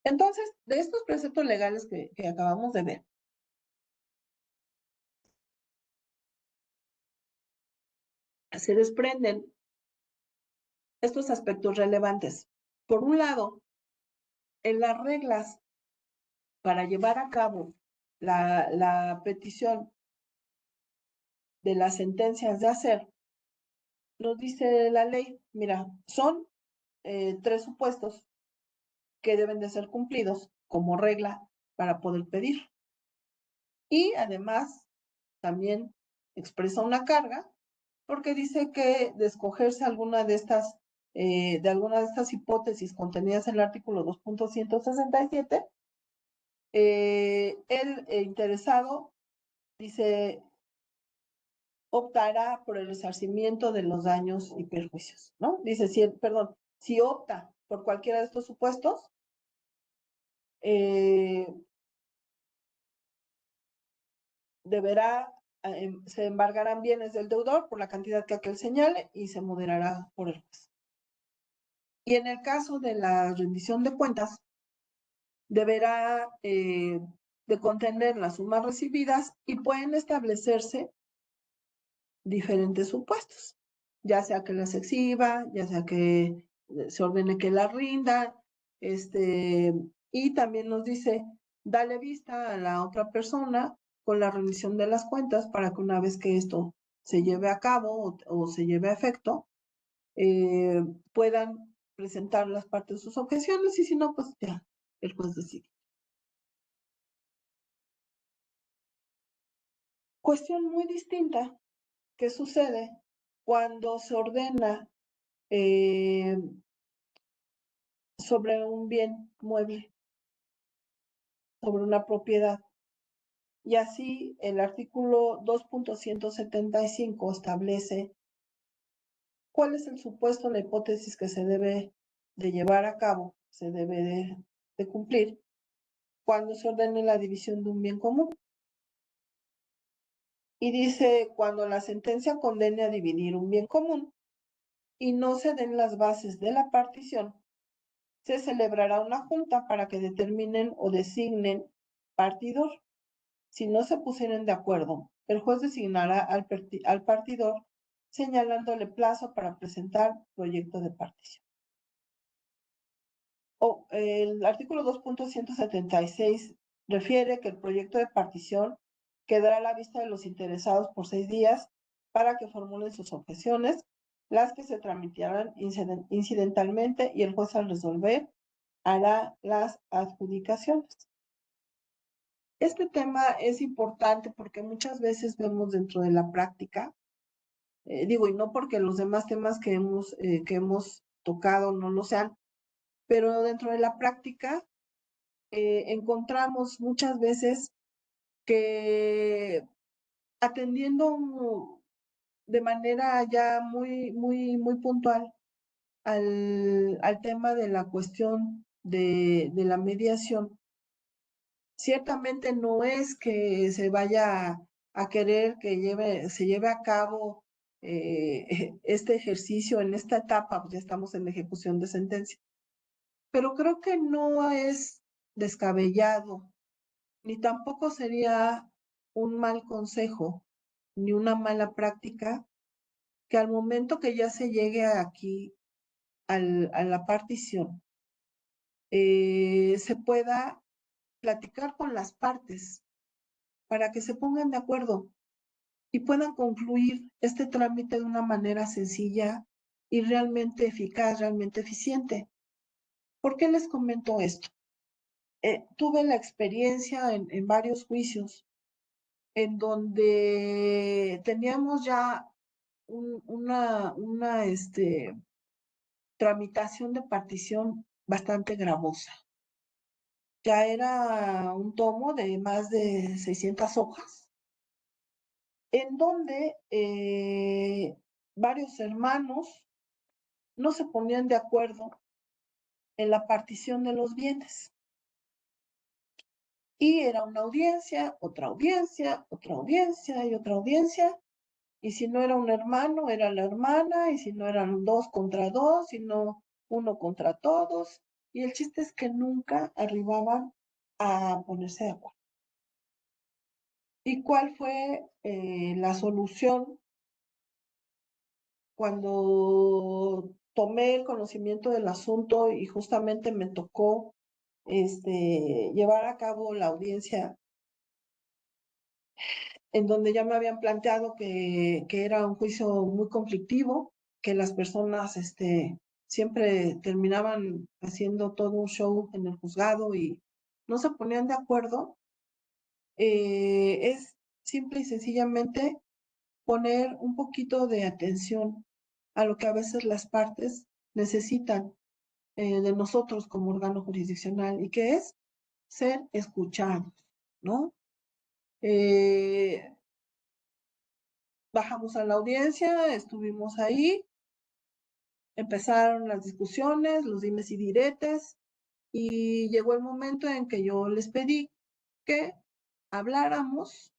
Entonces, de estos preceptos legales que acabamos de ver, se desprenden estos aspectos relevantes. Por un lado, en las reglas para llevar a cabo la petición de las sentencias de hacer, nos dice la ley, mira, son 3 supuestos que deben de ser cumplidos como regla para poder pedir. Y además, también expresa una carga, porque dice que de escogerse alguna de estas hipótesis contenidas en el artículo 2.167, el interesado, dice, optará por el resarcimiento de los daños y perjuicios, ¿no? Dice, si opta por cualquiera de estos supuestos, se embargarán bienes del deudor por la cantidad que aquel señale y se moderará por el juez. Y en el caso de la rendición de cuentas, deberá de contener las sumas recibidas y pueden establecerse diferentes supuestos, ya sea que las exhiba, ya sea que se ordene que las rindan, y también nos dice, dale vista a la otra persona con la rendición de las cuentas para que una vez que esto se lleve a cabo o se lleve a efecto, puedan presentar las partes sus objeciones, y si no, pues ya el juez decide. Cuestión muy distinta que sucede cuando se ordena sobre un bien mueble, sobre una propiedad. Y así el artículo 2.175 establece cuál es el supuesto, la hipótesis que se debe de llevar a cabo, se debe de cumplir cuando se ordene la división de un bien común. Y dice, cuando la sentencia condene a dividir un bien común y no se den las bases de la partición, se celebrará una junta para que determinen o designen partidor. Si no se pusieren de acuerdo, el juez designará al partidor señalándole plazo para presentar proyecto de partición. El artículo 2.176 refiere que el proyecto de partición quedará a la vista de los interesados por 6 días para que formulen sus objeciones, las que se tramitarán incidentalmente y el juez al resolver hará las adjudicaciones. Este tema es importante porque muchas veces vemos dentro de la práctica, digo, y no porque los demás temas que hemos tocado no lo sean, pero dentro de la práctica encontramos muchas veces que atendiendo de manera ya muy puntual al tema de la cuestión de la mediación, ciertamente no es que se vaya a querer que se lleve a cabo este ejercicio en esta etapa, pues ya estamos en la ejecución de sentencia, pero creo que no es descabellado, ni tampoco sería un mal consejo, ni una mala práctica, que al momento que ya se llegue aquí a la partición, se pueda platicar con las partes para que se pongan de acuerdo y puedan concluir este trámite de una manera sencilla y realmente eficaz, realmente eficiente. ¿Por qué les comento esto? Tuve la experiencia en varios juicios en donde teníamos ya una tramitación de partición bastante gravosa. Ya era un tomo de más de 600 hojas, en donde varios hermanos no se ponían de acuerdo en la partición de los bienes. Y era una audiencia, otra audiencia, otra audiencia y otra audiencia. Y si no era un hermano, era la hermana, y si no eran 2 contra 2, sino 1 contra todos. Y el chiste es que nunca arribaban a ponerse de acuerdo. ¿Y cuál fue la solución cuando tomé el conocimiento del asunto y justamente me tocó llevar a cabo la audiencia en donde ya me habían planteado que era un juicio muy conflictivo, que las personas siempre terminaban haciendo todo un show en el juzgado y no se ponían de acuerdo? Es simple y sencillamente poner un poquito de atención a lo que a veces las partes necesitan de nosotros como órgano jurisdiccional, y que es ser escuchados, ¿no? Bajamos a la audiencia, estuvimos ahí, empezaron las discusiones, los dimes y diretes, y llegó el momento en que yo les pedí que habláramos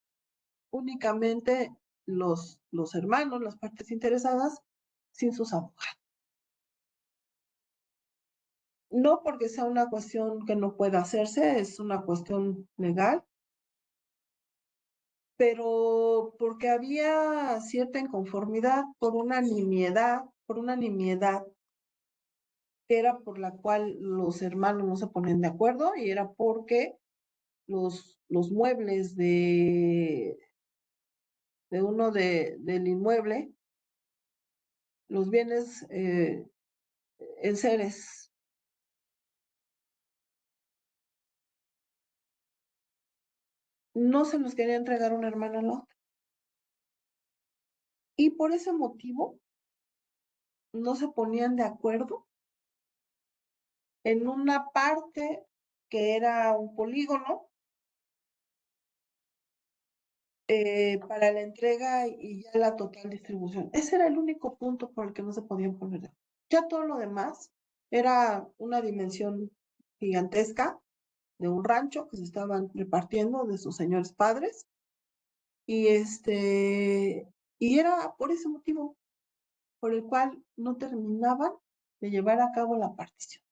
únicamente los hermanos, las partes interesadas, sin sus abogados. No porque sea una cuestión que no pueda hacerse, es una cuestión legal, pero porque había cierta inconformidad por una nimiedad que era por la cual los hermanos no se ponían de acuerdo, y era porque los muebles de uno del inmueble, los bienes enseres, no se los quería entregar un hermano al otro. Y por ese motivo no se ponían de acuerdo en una parte que era un polígono para la entrega y ya la total distribución. Ese era el único punto por el que no se podían poner de acuerdo. Ya todo lo demás era una dimensión gigantesca de un rancho que se estaban repartiendo de sus señores padres, y y era por ese motivo por el cual no terminaban de llevar a cabo la partición.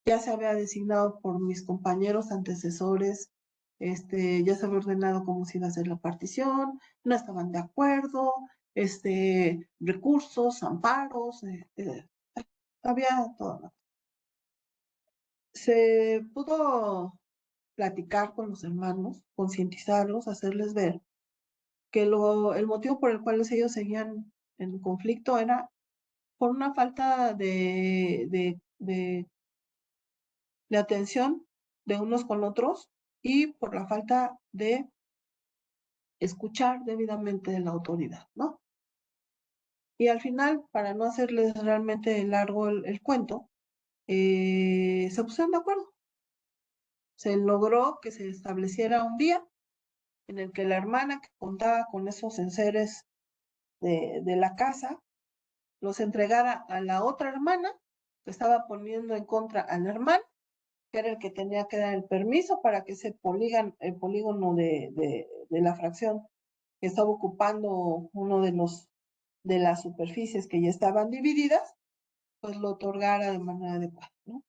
ya se había designado por mis compañeros antecesores, ya se había ordenado cómo se iba a hacer la partición, no estaban de acuerdo, recursos, amparos, había todo. Se pudo platicar con los hermanos, concientizarlos, hacerles ver que el motivo por el cual ellos seguían en conflicto era por una falta de atención de unos con otros y por la falta de escuchar debidamente de la autoridad, ¿no? Y al final, para no hacerles realmente largo el cuento, se pusieron de acuerdo. Se logró que se estableciera un día en el que la hermana que contaba con esos enseres de la casa los entregara a la otra hermana que estaba poniendo en contra al hermano, que era el que tenía que dar el permiso para que ese polígono de la fracción que estaba ocupando uno de las superficies que ya estaban divididas, pues lo otorgara de manera adecuada, ¿no?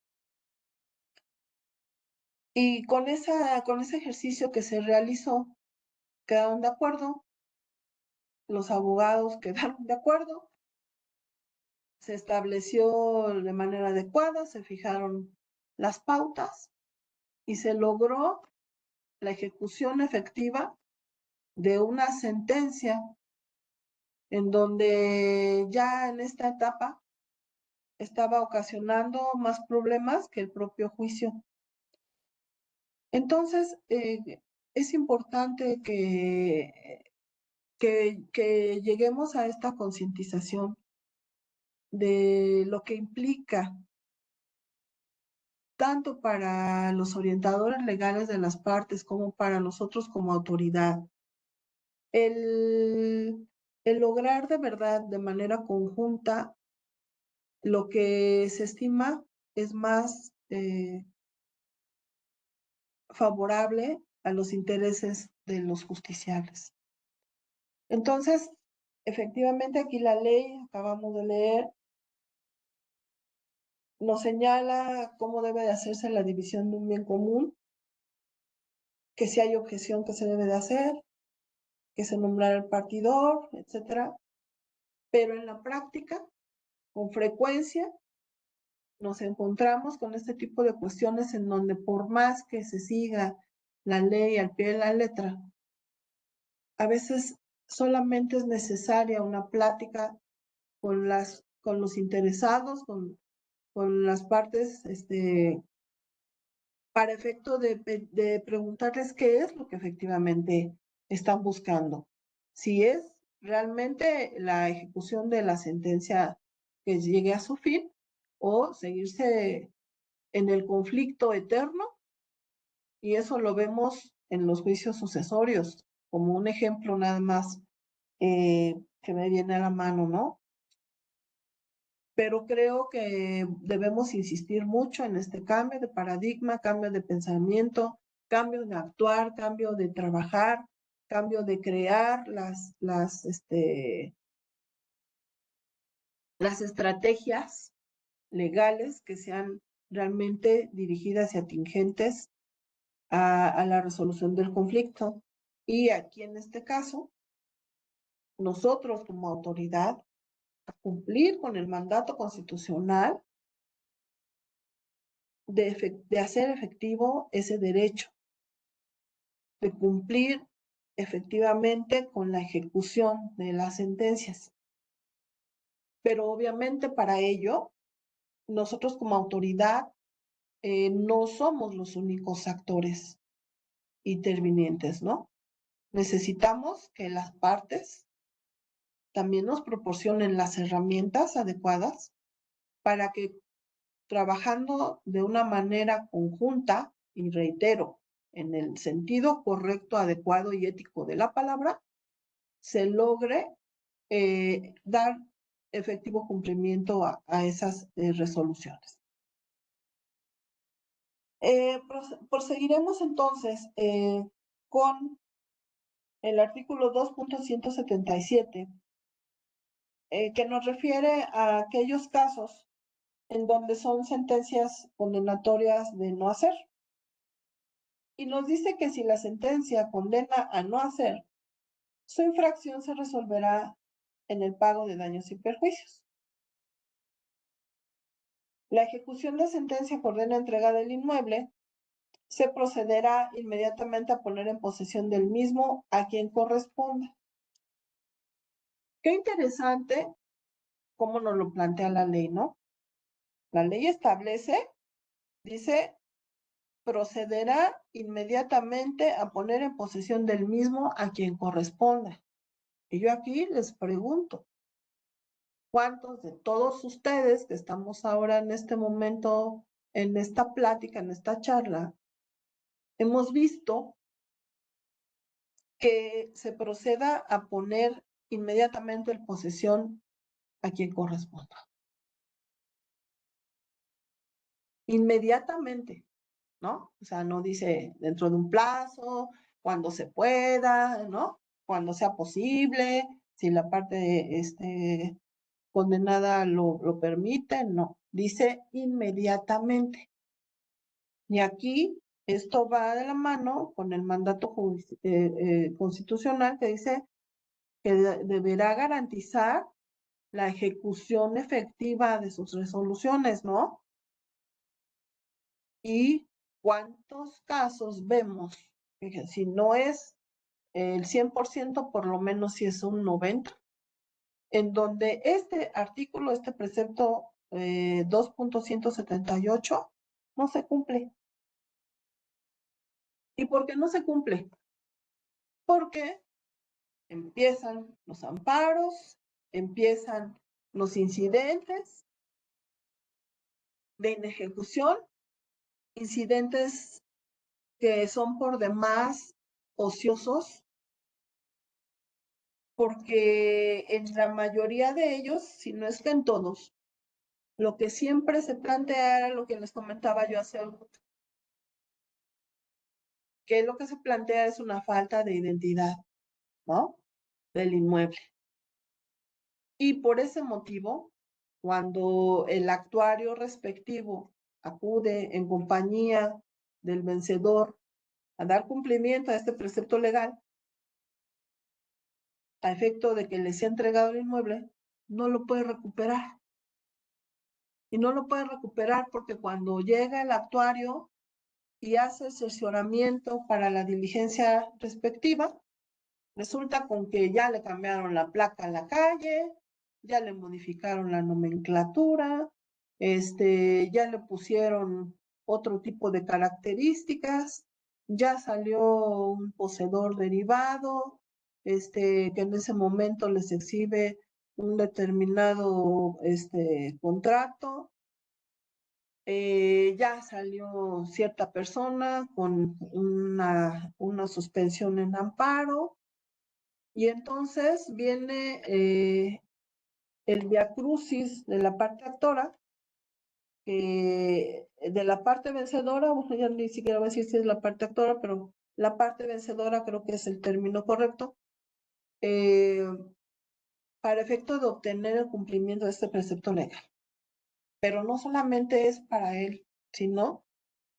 Y con ese ejercicio que se realizó, quedaron de acuerdo, los abogados quedaron de acuerdo, se estableció de manera adecuada, se fijaron las pautas y se logró la ejecución efectiva de una sentencia en donde ya en esta etapa estaba ocasionando más problemas que el propio juicio. Entonces, es importante que lleguemos a esta concientización de lo que implica tanto para los orientadores legales de las partes como para nosotros como autoridad, el, el lograr de verdad de manera conjunta lo que se estima es más favorable a los intereses de los justiciables. Entonces, efectivamente aquí la ley, acabamos de leer, nos señala cómo debe de hacerse la división de un bien común, que si hay objeción que se debe de hacer, que se nombrará el partidor, etcétera. Pero en la práctica, con frecuencia, nos encontramos con este tipo de cuestiones en donde por más que se siga la ley al pie de la letra, a veces solamente es necesaria una plática con los interesados, con las partes, para efecto de preguntarles qué es lo que efectivamente están buscando. Si es realmente la ejecución de la sentencia que llegue a su fin o seguirse en el conflicto eterno, y eso lo vemos en los juicios sucesorios, como un ejemplo nada más que me viene a la mano, ¿no? Pero creo que debemos insistir mucho en este cambio de paradigma, cambio de pensamiento, cambio de actuar, cambio de trabajar, cambio de crear las estrategias legales que sean realmente dirigidas y atingentes a la resolución del conflicto. Y aquí en este caso, nosotros como autoridad, a cumplir con el mandato constitucional de hacer efectivo ese derecho, de cumplir efectivamente con la ejecución de las sentencias. Pero obviamente para ello, nosotros como autoridad no somos los únicos actores intervinientes, ¿no? Necesitamos que las partes también nos proporcionen las herramientas adecuadas para que trabajando de una manera conjunta, y reitero, en el sentido correcto, adecuado y ético de la palabra, se logre dar efectivo cumplimiento a esas resoluciones. Proseguiremos entonces con el artículo 2.177, que nos refiere a aquellos casos en donde son sentencias condenatorias de no hacer. Y nos dice que si la sentencia condena a no hacer, su infracción se resolverá en el pago de daños y perjuicios. La ejecución de sentencia que ordena entrega del inmueble se procederá inmediatamente a poner en posesión del mismo a quien corresponda. Qué interesante cómo nos lo plantea la ley, ¿no? La ley establece, dice, procederá inmediatamente a poner en posesión del mismo a quien corresponda. Y yo aquí les pregunto, ¿cuántos de todos ustedes que estamos ahora en este momento, en esta plática, en esta charla, hemos visto que se proceda a poner inmediatamente en posesión a quien corresponda? Inmediatamente, ¿no? O sea, no dice dentro de un plazo, cuando se pueda, ¿no? Cuando sea posible, si la parte condenada lo permite, no. Dice inmediatamente. Y aquí esto va de la mano con el mandato constitucional que dice que deberá garantizar la ejecución efectiva de sus resoluciones, ¿no? Y cuántos casos vemos, que si no es el 100%, por lo menos si es un 90%, en donde este artículo, este precepto 2.178, no se cumple. ¿Y por qué no se cumple? Porque empiezan los amparos, empiezan los incidentes de inejecución, incidentes que son por demás ociosos, porque en la mayoría de ellos, si no es que en todos, lo que siempre se plantea era lo que les comentaba yo hace algo, que lo que se plantea es una falta de identidad, ¿no? Del inmueble. Y por ese motivo, cuando el actuario respectivo acude en compañía del vencedor a dar cumplimiento a este precepto legal, a efecto de que le sea entregado el inmueble, no lo puede recuperar. Y no lo puede recuperar porque cuando llega el actuario y hace el cercioramiento para la diligencia respectiva, resulta con que ya le cambiaron la placa a la calle, ya le modificaron la nomenclatura, ya le pusieron otro tipo de características, ya salió un poseedor derivado, que en ese momento les exhibe un determinado contrato. Ya salió cierta persona con una suspensión en amparo, y entonces viene el viacrucis de la parte actora, de la parte vencedora, bueno, ya ni siquiera voy a decir si es la parte actora, pero la parte vencedora creo que es el término correcto, para efecto de obtener el cumplimiento de este precepto legal. Pero no solamente es para él, sino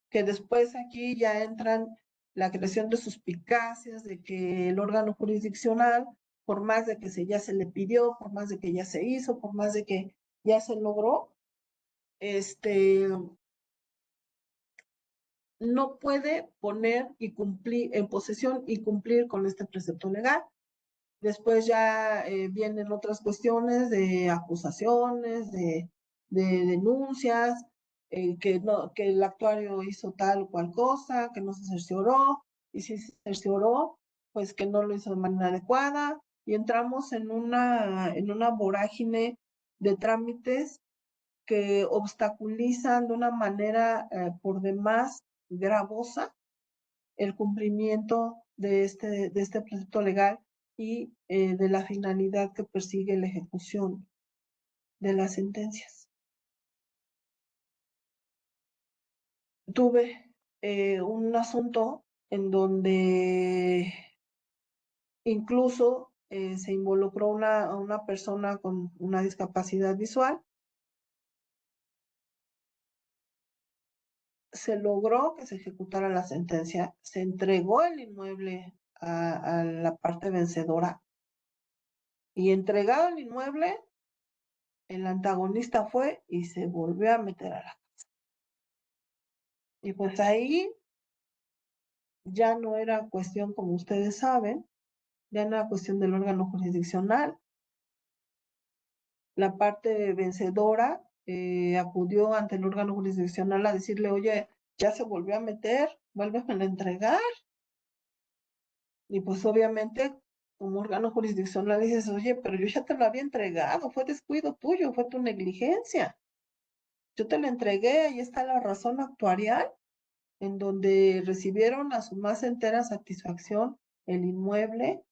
que después aquí ya entran la creación de suspicacias de que el órgano jurisdiccional, por más de que ya se le pidió, por más de que ya se hizo, por más de que ya se logró, no puede poner y cumplir en posesión y cumplir con este precepto legal. Después ya vienen otras cuestiones de acusaciones, de denuncias, que el actuario hizo tal o cual cosa, que no se cercioró, y si se cercioró, pues que no lo hizo de manera adecuada, y entramos en una vorágine de trámites que obstaculizan de una manera por demás gravosa el cumplimiento de este precepto legal y de la finalidad que persigue la ejecución de las sentencias. Tuve un asunto en donde incluso se involucró una persona con una discapacidad visual, se logró que se ejecutara la sentencia, se entregó el inmueble a la parte vencedora y entregado el inmueble, el antagonista fue y se volvió a meter a la casa. Y pues ahí ya no era cuestión, como ustedes saben, ya no era cuestión del órgano jurisdiccional. La parte vencedora acudió ante el órgano jurisdiccional a decirle, oye, ya se volvió a meter, vuélveme a entregar. Y pues obviamente, como órgano jurisdiccional dices, oye, pero yo ya te lo había entregado, fue descuido tuyo, fue tu negligencia. Yo te lo entregué, ahí está la razón actuarial, en donde recibieron a su más entera satisfacción el inmueble,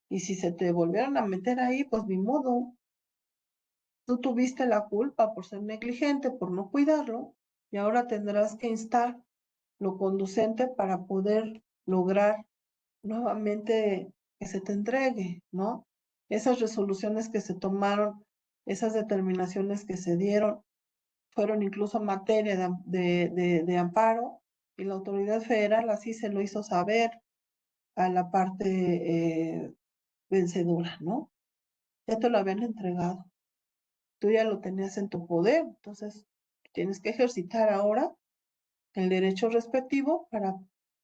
y si se te volvieron a meter ahí, pues ni modo. Tú tuviste la culpa por ser negligente, por no cuidarlo, y ahora tendrás que instar lo conducente para poder lograr nuevamente que se te entregue, ¿no? Esas resoluciones que se tomaron, esas determinaciones que se dieron, fueron incluso materia de amparo, y la autoridad federal así se lo hizo saber a la parte vencedora, ¿no? Ya te lo habían entregado, tú ya lo tenías en tu poder, entonces tienes que ejercitar ahora el derecho respectivo para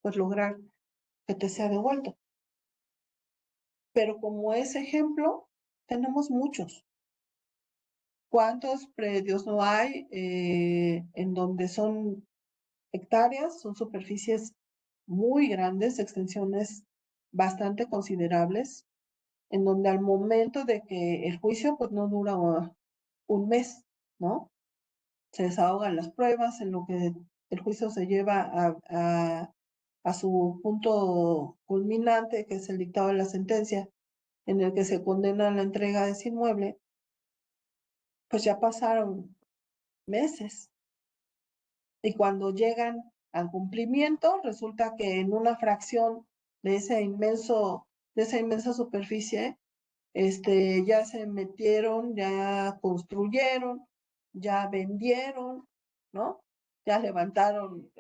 pues lograr que te sea devuelto. Pero como ese ejemplo, tenemos muchos. ¿Cuántos predios no hay en donde son hectáreas, son superficies muy grandes, extensiones bastante considerables, en donde al momento de que el juicio pues no dura un mes, ¿no? Se desahogan las pruebas, en lo que el juicio se lleva a su punto culminante, que es el dictado de la sentencia, en el que se condena la entrega de ese inmueble, pues ya pasaron meses. Y cuando llegan al cumplimiento, resulta que en una fracción de de esa inmensa superficie, ya se metieron, ya construyeron, ya vendieron, ¿no? Ya levantaron,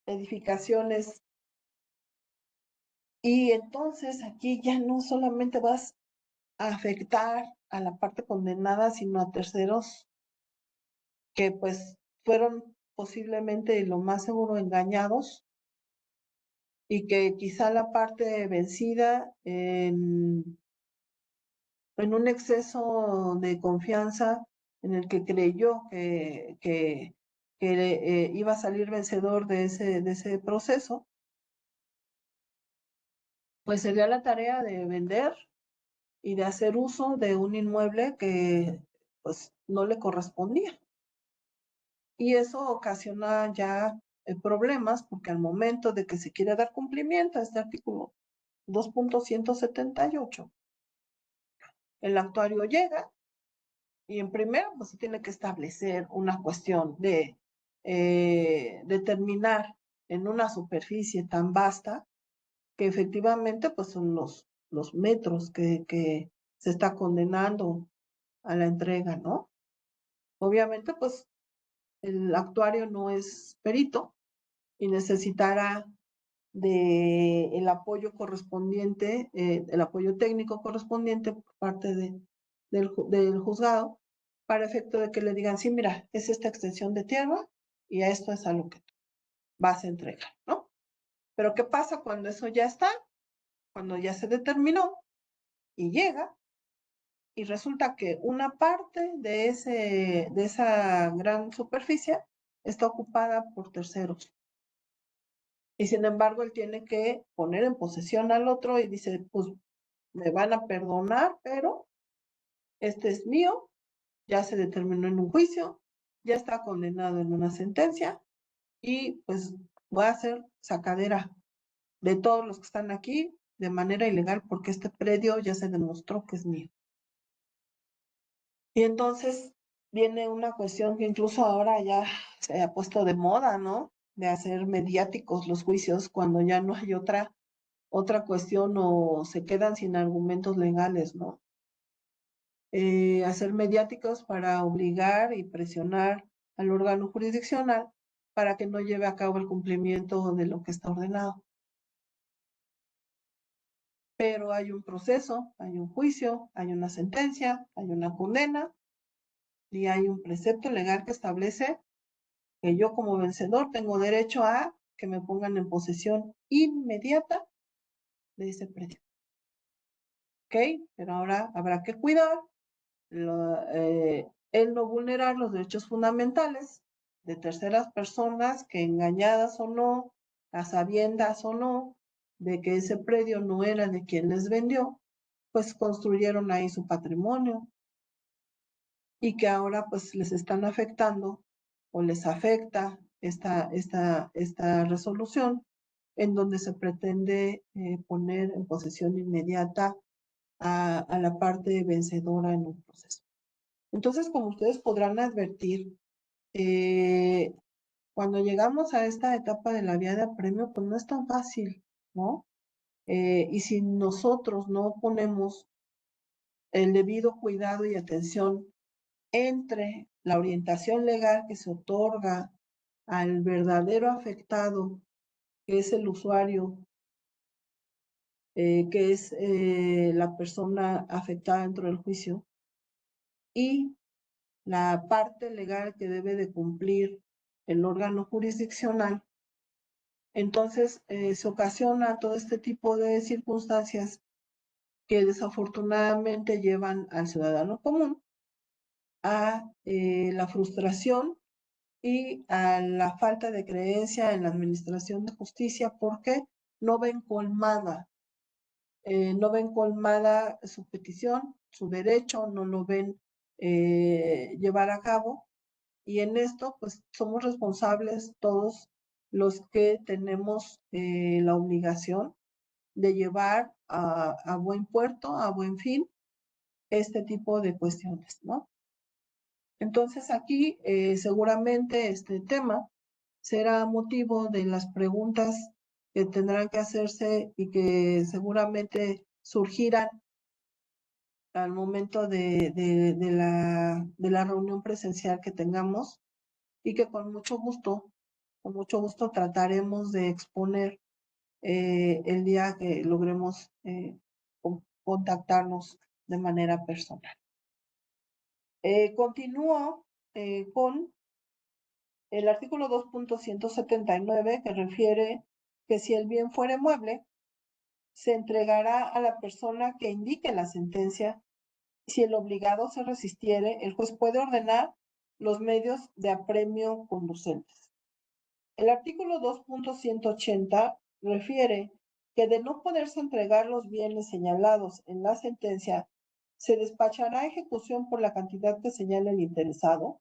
edificaciones. Y entonces aquí ya no solamente vas a afectar a la parte condenada, sino a terceros que pues fueron posiblemente lo más seguro engañados, y que quizá la parte vencida en un exceso de confianza en el que creyó que iba a salir vencedor de ese proceso, pues se dio a la tarea de vender y de hacer uso de un inmueble que pues no le correspondía. Y eso ocasiona ya problemas, porque al momento de que se quiere dar cumplimiento a este artículo 2.178, el actuario llega y en primero pues se tiene que establecer una cuestión de determinar en una superficie tan vasta que efectivamente pues son los metros que se está condenando a la entrega, ¿no? Obviamente pues el actuario no es perito y necesitará el apoyo correspondiente, el apoyo técnico correspondiente por parte del juzgado, para efecto de que le digan, sí, mira, es esta extensión de tierra y a esto es a lo que vas a entregar, ¿no? Pero ¿qué pasa cuando eso ya está? Cuando ya se determinó y llega, y resulta que una parte de esa gran superficie está ocupada por terceros. Y sin embargo, él tiene que poner en posesión al otro y dice, pues me van a perdonar, pero este es mío, ya se determinó en un juicio, ya está condenado en una sentencia, y pues voy a hacer sacadera de todos los que están aquí de manera ilegal, porque este predio ya se demostró que es mío. Y entonces viene una cuestión que incluso ahora ya se ha puesto de moda, ¿no? De hacer mediáticos los juicios cuando ya no hay otra cuestión o se quedan sin argumentos legales, ¿no? Hacer mediáticos para obligar y presionar al órgano jurisdiccional para que no lleve a cabo el cumplimiento de lo que está ordenado. Pero hay un proceso, hay un juicio, hay una sentencia, hay una condena y hay un precepto legal que establece que yo como vencedor tengo derecho a que me pongan en posesión inmediata de ese predio. ¿Ok? Pero ahora habrá que cuidar el no vulnerar los derechos fundamentales de terceras personas que, engañadas o no, a sabiendas o no, de que ese predio no era de quien les vendió, pues construyeron ahí su patrimonio y que ahora pues les están afectando o les afecta esta resolución en donde se pretende poner en posesión inmediata a la parte vencedora en un proceso. Entonces, como ustedes podrán advertir, cuando llegamos a esta etapa de la vía de apremio, pues no es tan fácil, ¿no? Y si nosotros no ponemos el debido cuidado y atención entre la orientación legal que se otorga al verdadero afectado, que es el usuario, que es la persona afectada dentro del juicio, y la parte legal que debe de cumplir el órgano jurisdiccional, entonces se ocasiona todo este tipo de circunstancias que desafortunadamente llevan al ciudadano común a la frustración y a la falta de creencia en la administración de justicia porque no ven colmada, su petición, su derecho, no lo ven llevar a cabo. Y en esto, pues somos responsables todos los que tenemos la obligación de llevar a buen puerto, a buen fin, este tipo de cuestiones, ¿no? Entonces aquí seguramente este tema será motivo de las preguntas que tendrán que hacerse y que seguramente surgirán al momento de la reunión presencial que tengamos y que con mucho gusto trataremos de exponer el día que logremos contactarnos de manera personal. Continúo con el artículo 2.179 que refiere que si el bien fuere mueble, se entregará a la persona que indique la sentencia. Si el obligado se resistiere, el juez puede ordenar los medios de apremio conducentes. El artículo 2.180 refiere que de no poderse entregar los bienes señalados en la sentencia, se despachará ejecución por la cantidad que señale el interesado,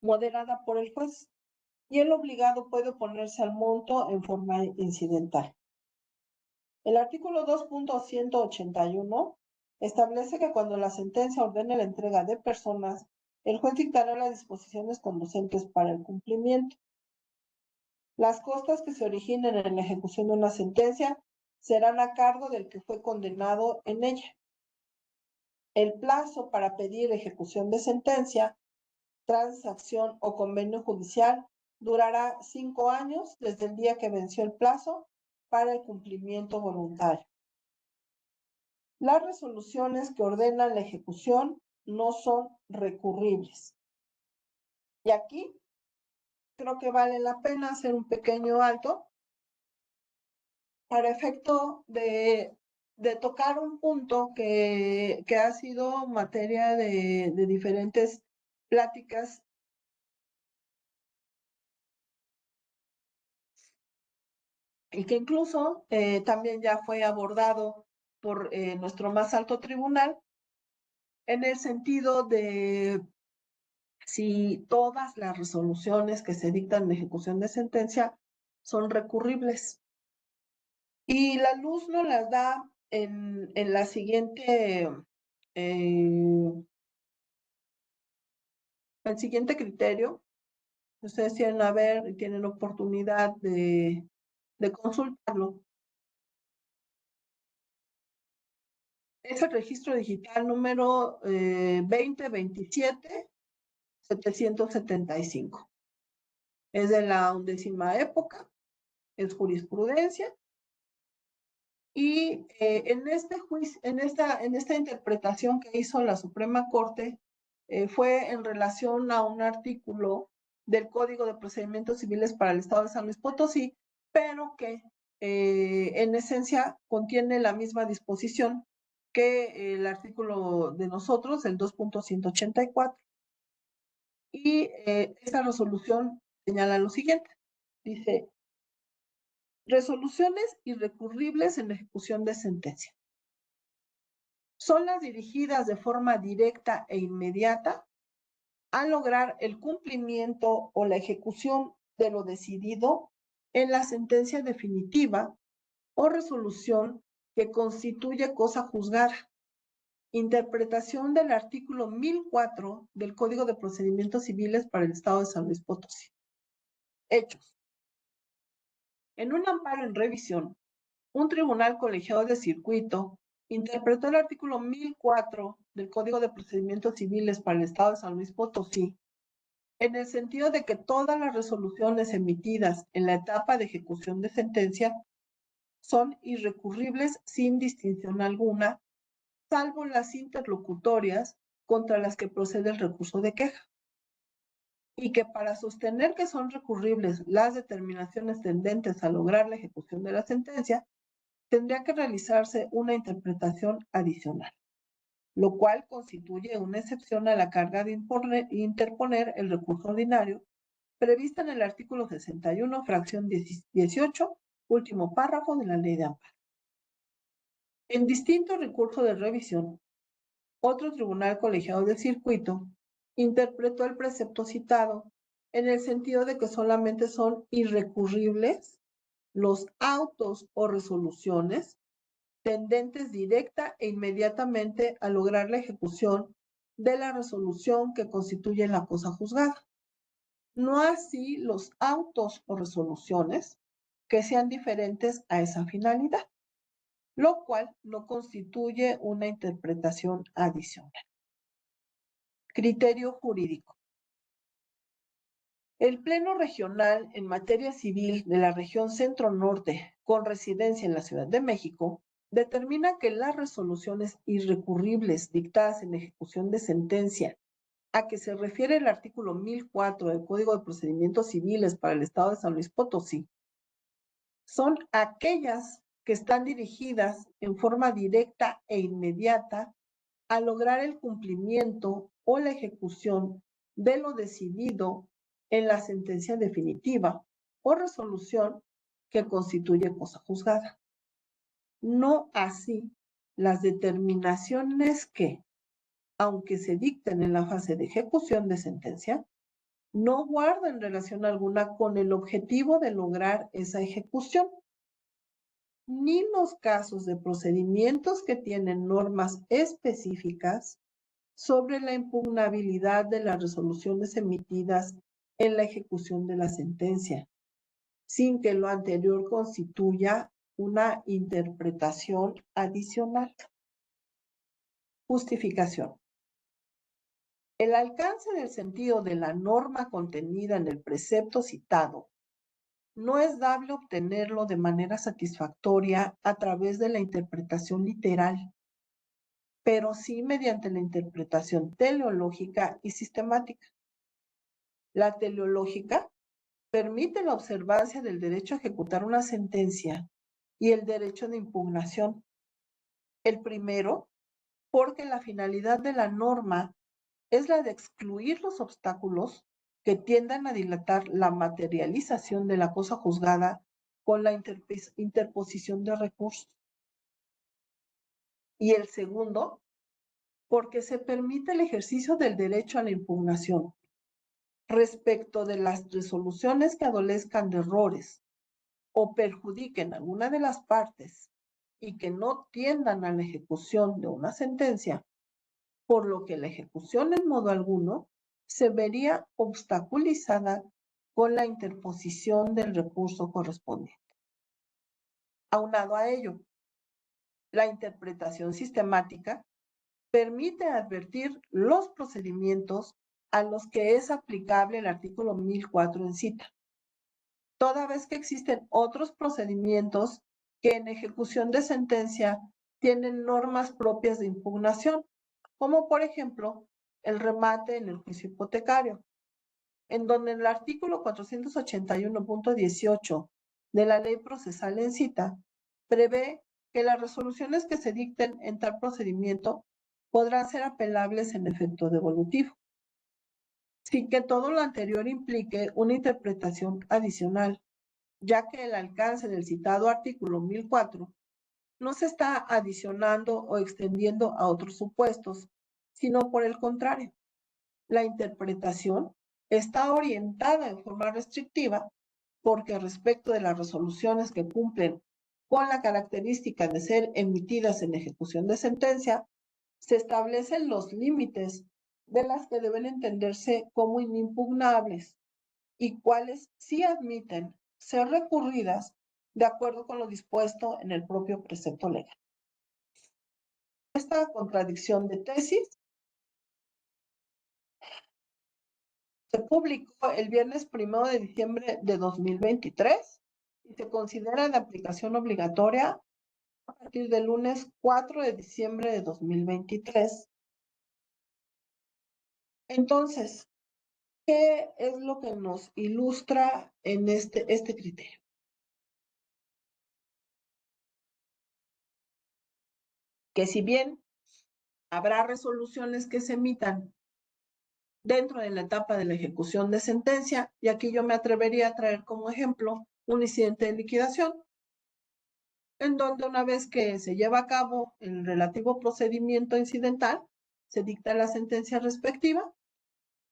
moderada por el juez, y el obligado puede oponerse al monto en forma incidental. El artículo 2.181 establece que cuando la sentencia ordene la entrega de personas, el juez dictará las disposiciones conducentes para el cumplimiento. Las costas que se originen en la ejecución de una sentencia serán a cargo del que fue condenado en ella. El plazo para pedir ejecución de sentencia, transacción o convenio judicial durará 5 años desde el día que venció el plazo para el cumplimiento voluntario. Las resoluciones que ordenan la ejecución no son recurribles. Y aquí creo que vale la pena hacer un pequeño alto para efecto de tocar un punto que ha sido materia de diferentes pláticas y que incluso también ya fue abordado por nuestro más alto tribunal en el sentido de si todas las resoluciones que se dictan en ejecución de sentencia son recurribles. Y la luz nos las da en la siguiente, el siguiente criterio. Ustedes tienen a ver y tienen oportunidad de consultarlo. Es el registro digital número 2027-775. Es de la 11ª época, es jurisprudencia. Y en este juicio, en esta interpretación que hizo la Suprema Corte, fue en relación a un artículo del Código de Procedimientos Civiles para el Estado de San Luis Potosí, pero que en esencia contiene la misma disposición que el artículo de nosotros, el 2.184. Y esta resolución señala lo siguiente. Dice: resoluciones irrecurribles en ejecución de sentencia son las dirigidas de forma directa e inmediata a lograr el cumplimiento o la ejecución de lo decidido en la sentencia definitiva o resolución que constituye cosa juzgada. Interpretación del artículo 1004 del Código de Procedimientos Civiles para el Estado de San Luis Potosí. Hechos. En un amparo en revisión, un tribunal colegiado de circuito interpretó el artículo 1004 del Código de Procedimientos Civiles para el Estado de San Luis Potosí en el sentido de que todas las resoluciones emitidas en la etapa de ejecución de sentencia son irrecurribles sin distinción alguna, salvo las interlocutorias contra las que procede el recurso de queja, y que para sostener que son recurribles las determinaciones tendentes a lograr la ejecución de la sentencia, tendría que realizarse una interpretación adicional, lo cual constituye una excepción a la carga de interponer el recurso ordinario prevista en el artículo 61, fracción 18, último párrafo de la Ley de Amparo. En distinto recurso de revisión, otro tribunal colegiado del circuito interpretó el precepto citado en el sentido de que solamente son irrecurribles los autos o resoluciones tendentes directa e inmediatamente a lograr la ejecución de la resolución que constituye la cosa juzgada. No así los autos o resoluciones que sean diferentes a esa finalidad, lo cual no constituye una interpretación adicional. Criterio jurídico. El Pleno Regional en materia civil de la región Centro-Norte, con residencia en la Ciudad de México, determina que las resoluciones irrecurribles dictadas en ejecución de sentencia a que se refiere el artículo 1004 del Código de Procedimientos Civiles para el Estado de San Luis Potosí son aquellas que están dirigidas en forma directa e inmediata a lograr el cumplimiento o la ejecución de lo decidido en la sentencia definitiva o resolución que constituye cosa juzgada. No así las determinaciones que, aunque se dicten en la fase de ejecución de sentencia, no guardan relación alguna con el objetivo de lograr esa ejecución, ni los casos de procedimientos que tienen normas específicas sobre la impugnabilidad de las resoluciones emitidas en la ejecución de la sentencia, sin que lo anterior constituya una interpretación adicional. Justificación. El alcance del sentido de la norma contenida en el precepto citado no es dable obtenerlo de manera satisfactoria a través de la interpretación literal, pero sí mediante la interpretación teleológica y sistemática. La teleológica permite la observancia del derecho a ejecutar una sentencia y el derecho de impugnación. El primero, porque la finalidad de la norma es la de excluir los obstáculos que tiendan a dilatar la materialización de la cosa juzgada con la interposición de recursos. Y el segundo, porque se permite el ejercicio del derecho a la impugnación respecto de las resoluciones que adolezcan de errores o perjudiquen a alguna de las partes y que no tiendan a la ejecución de una sentencia, por lo que la ejecución en modo alguno se vería obstaculizada con la interposición del recurso correspondiente. Aunado a ello, la interpretación sistemática permite advertir los procedimientos a los que es aplicable el artículo 1004 en cita, toda vez que existen otros procedimientos que en ejecución de sentencia tienen normas propias de impugnación, como por ejemplo el remate en el juicio hipotecario, en donde el artículo 481.18 de la Ley Procesal en cita prevé que las resoluciones que se dicten en tal procedimiento podrán ser apelables en efecto devolutivo, sin que todo lo anterior implique una interpretación adicional, ya que el alcance del citado artículo 1004 no se está adicionando o extendiendo a otros supuestos, sino por el contrario, la interpretación está orientada en forma restrictiva porque respecto de las resoluciones que cumplen con la característica de ser emitidas en ejecución de sentencia, se establecen los límites de las que deben entenderse como inimpugnables y cuáles sí admiten ser recurridas de acuerdo con lo dispuesto en el propio precepto legal. Esta contradicción de tesis se publicó el viernes 1 de diciembre de 2023 y se considera de aplicación obligatoria a partir del lunes 4 de diciembre de 2023. Entonces, ¿qué es lo que nos ilustra en este criterio? Que si bien habrá resoluciones que se emitan dentro de la etapa de la ejecución de sentencia, y aquí yo me atrevería a traer como ejemplo un incidente de liquidación, en donde una vez que se lleva a cabo el relativo procedimiento incidental, se dicta la sentencia respectiva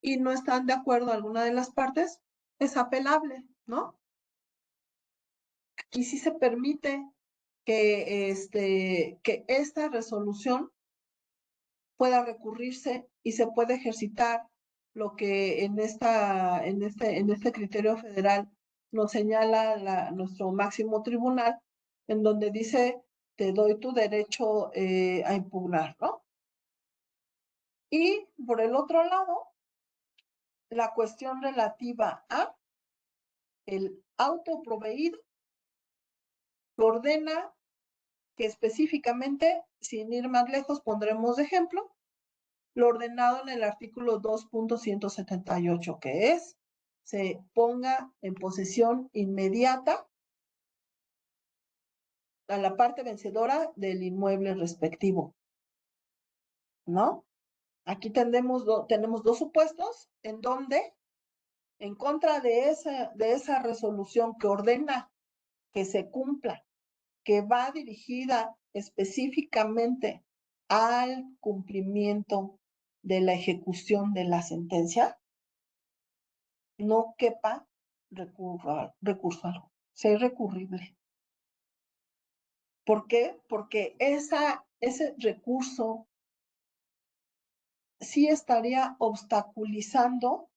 y no están de acuerdo alguna de las partes, es apelable, ¿no? Aquí sí se permite que esta resolución pueda recurrirse y se puede ejercitar lo que en este criterio federal nos señala nuestro máximo tribunal, en donde dice, te doy tu derecho a impugnar, ¿no? Y por el otro lado, la cuestión relativa a el auto proveído ordena que específicamente, sin ir más lejos, pondremos de ejemplo, lo ordenado en el artículo 2.178, que es, se ponga en posesión inmediata a la parte vencedora del inmueble respectivo, ¿no? Aquí tenemos dos supuestos en donde, en contra de esa resolución que ordena que se cumpla, que va dirigida específicamente al cumplimiento de la ejecución de la sentencia, no quepa recurso algo, sea recurrible. ¿Por qué? Porque ese recurso sí estaría obstaculizando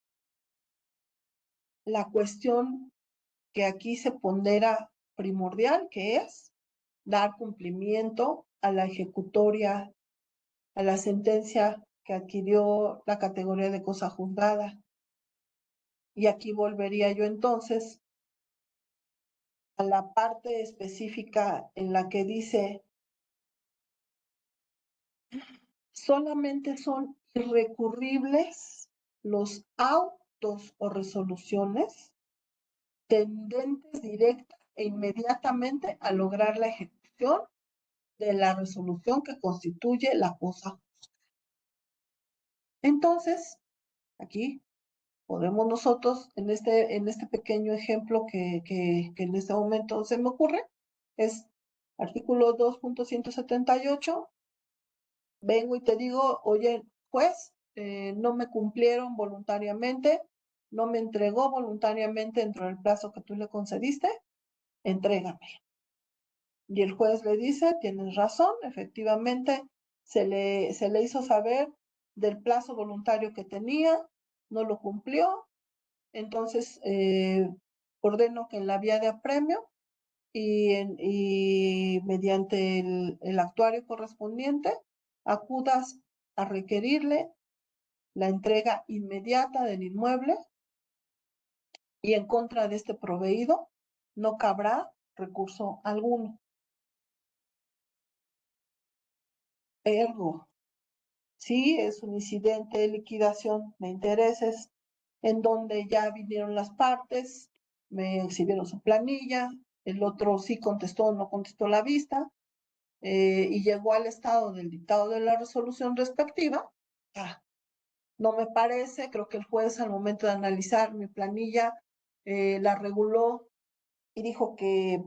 la cuestión que aquí se pondera primordial, que es dar cumplimiento a la ejecutoria, a la sentencia que adquirió la categoría de cosa juzgada. Y aquí volvería yo entonces a la parte específica en la que dice, solamente son irrecurribles los autos o resoluciones tendentes directa e inmediatamente a lograr la ejecución de la resolución que constituye la cosa justa. Entonces, aquí podemos nosotros, en este pequeño ejemplo que en este momento se me ocurre, es artículo 2.178, vengo y te digo, oye, juez, no me cumplieron voluntariamente, no me entregó voluntariamente dentro del plazo que tú le concediste, entrégame. Y el juez le dice, tienes razón, efectivamente, se le hizo saber del plazo voluntario que tenía, no lo cumplió, entonces ordeno que en la vía de apremio y mediante el actuario correspondiente acudas a requerirle la entrega inmediata del inmueble y en contra de este proveído no cabrá recurso alguno. Ergo, sí es un incidente de liquidación de intereses en donde ya vinieron las partes, me exhibieron su planilla, el otro sí contestó o no contestó la vista, y llegó al estado del dictado de la resolución respectiva. No me parece, creo que el juez al momento de analizar mi planilla la reguló y dijo que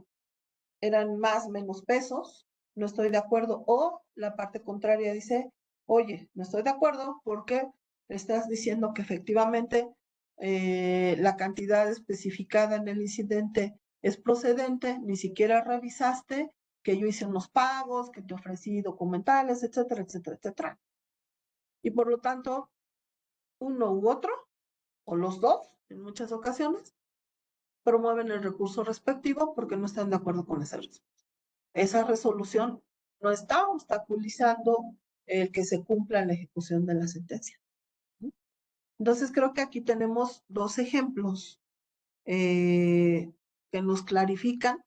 eran más menos pesos, no estoy de acuerdo, o la parte contraria dice, oye, no estoy de acuerdo porque estás diciendo que efectivamente la cantidad especificada en el incidente es procedente, ni siquiera revisaste que yo hice unos pagos, que te ofrecí documentales, etcétera, etcétera, etcétera. Y por lo tanto, uno u otro, o los dos, en muchas ocasiones, promueven el recurso respectivo porque no están de acuerdo con esa resolución no está obstaculizando el que se cumpla la ejecución de la sentencia. Entonces creo que aquí tenemos dos ejemplos que nos clarifican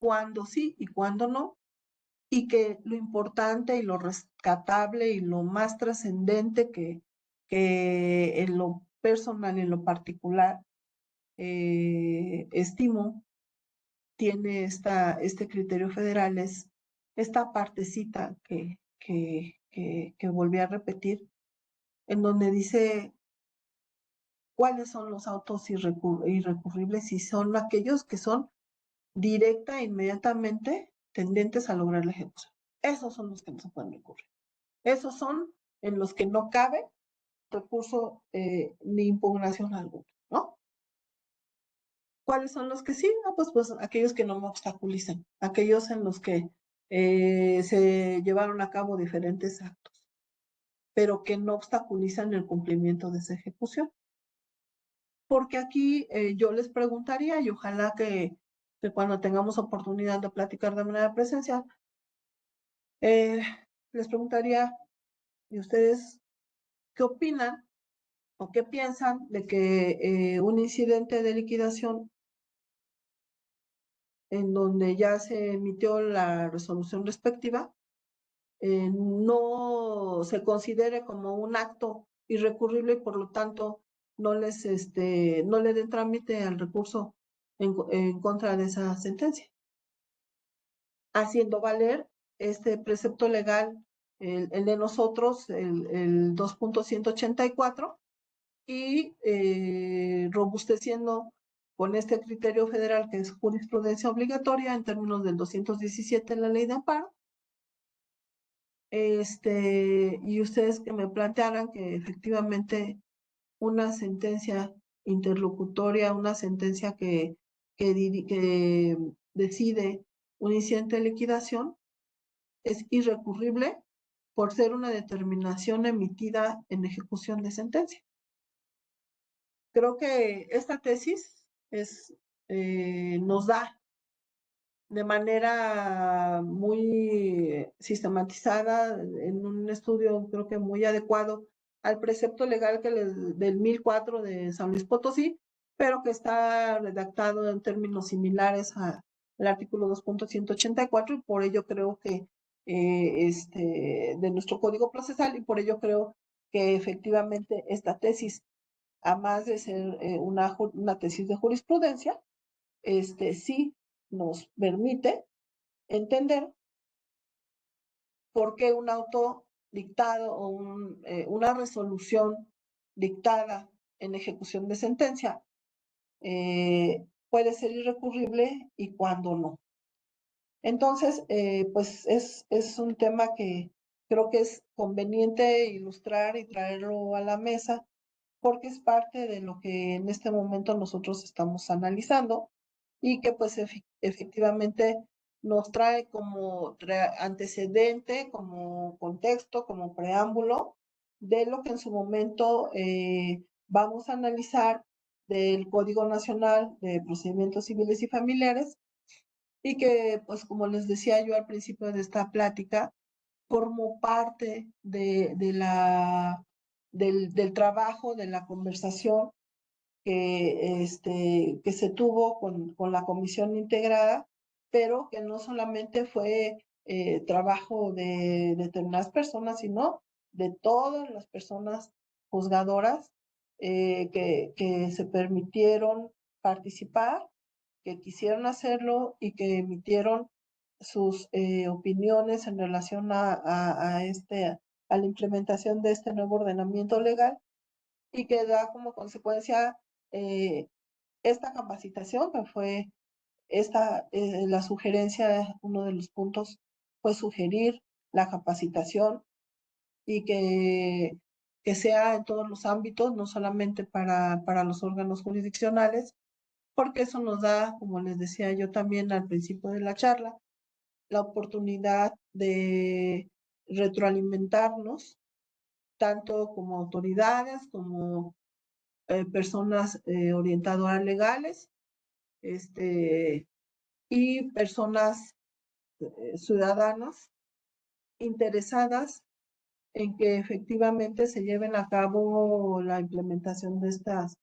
cuándo sí y cuándo no, y que lo importante y lo rescatable y lo más trascendente que en lo personal y en lo particular estimo tiene este criterio federal es esta partecita que volví a repetir, en donde dice cuáles son los autos irrecurribles y son aquellos que son directa e inmediatamente tendentes a lograr la ejecución. Esos son los que no se pueden recurrir. Esos son en los que no cabe recurso ni impugnación alguna, ¿no? ¿Cuáles son los que sí? No, pues aquellos que no me obstaculizan, aquellos en los que se llevaron a cabo diferentes actos, pero que no obstaculizan el cumplimiento de esa ejecución. Porque aquí yo les preguntaría, y ojalá que cuando tengamos oportunidad de platicar de manera presencial, les preguntaría, ¿y ustedes qué opinan o qué piensan de que un incidente de liquidación en donde ya se emitió la resolución respectiva, no se considere como un acto irrecurrible y por lo tanto no le den trámite al recurso en contra de esa sentencia, haciendo valer este precepto legal, el de nosotros, el 2.184, y robusteciendo con este criterio federal que es jurisprudencia obligatoria en términos del 217 de la ley de amparo. Y ustedes que me plantearan que efectivamente una sentencia interlocutoria, una sentencia que decide un incidente de liquidación es irrecurrible por ser una determinación emitida en ejecución de sentencia. Creo que esta tesis nos da de manera muy sistematizada, en un estudio creo que muy adecuado al precepto legal del 1004 de San Luis Potosí, pero que está redactado en términos similares al artículo 2.184 y por ello creo que de nuestro Código Procesal, y por ello creo que efectivamente esta tesis, además de ser una tesis de jurisprudencia, sí nos permite entender por qué un auto dictado o una resolución dictada en ejecución de sentencia puede ser irrecurrible y cuándo no. Entonces, pues es un tema que creo que es conveniente ilustrar y traerlo a la mesa porque es parte de lo que en este momento nosotros estamos analizando y que pues efectivamente nos trae como antecedente, como contexto, como preámbulo de lo que en su momento vamos a analizar del Código Nacional de Procedimientos Civiles y Familiares y que pues como les decía yo al principio de esta plática, formó parte del trabajo, de la conversación que se tuvo con la comisión integrada, pero que no solamente fue trabajo de determinadas personas, sino de todas las personas juzgadoras que se permitieron participar, que quisieron hacerlo y que emitieron sus opiniones en relación a la implementación de este nuevo ordenamiento legal y que da como consecuencia eh, esta capacitación que fue la sugerencia, uno de los puntos fue sugerir la capacitación y que sea en todos los ámbitos, no solamente para los órganos jurisdiccionales, porque eso nos da, como les decía yo también al principio de la charla, la oportunidad de retroalimentarnos, tanto como autoridades, como personas orientadoras legales, y personas ciudadanas interesadas en que efectivamente se lleven a cabo la implementación de estas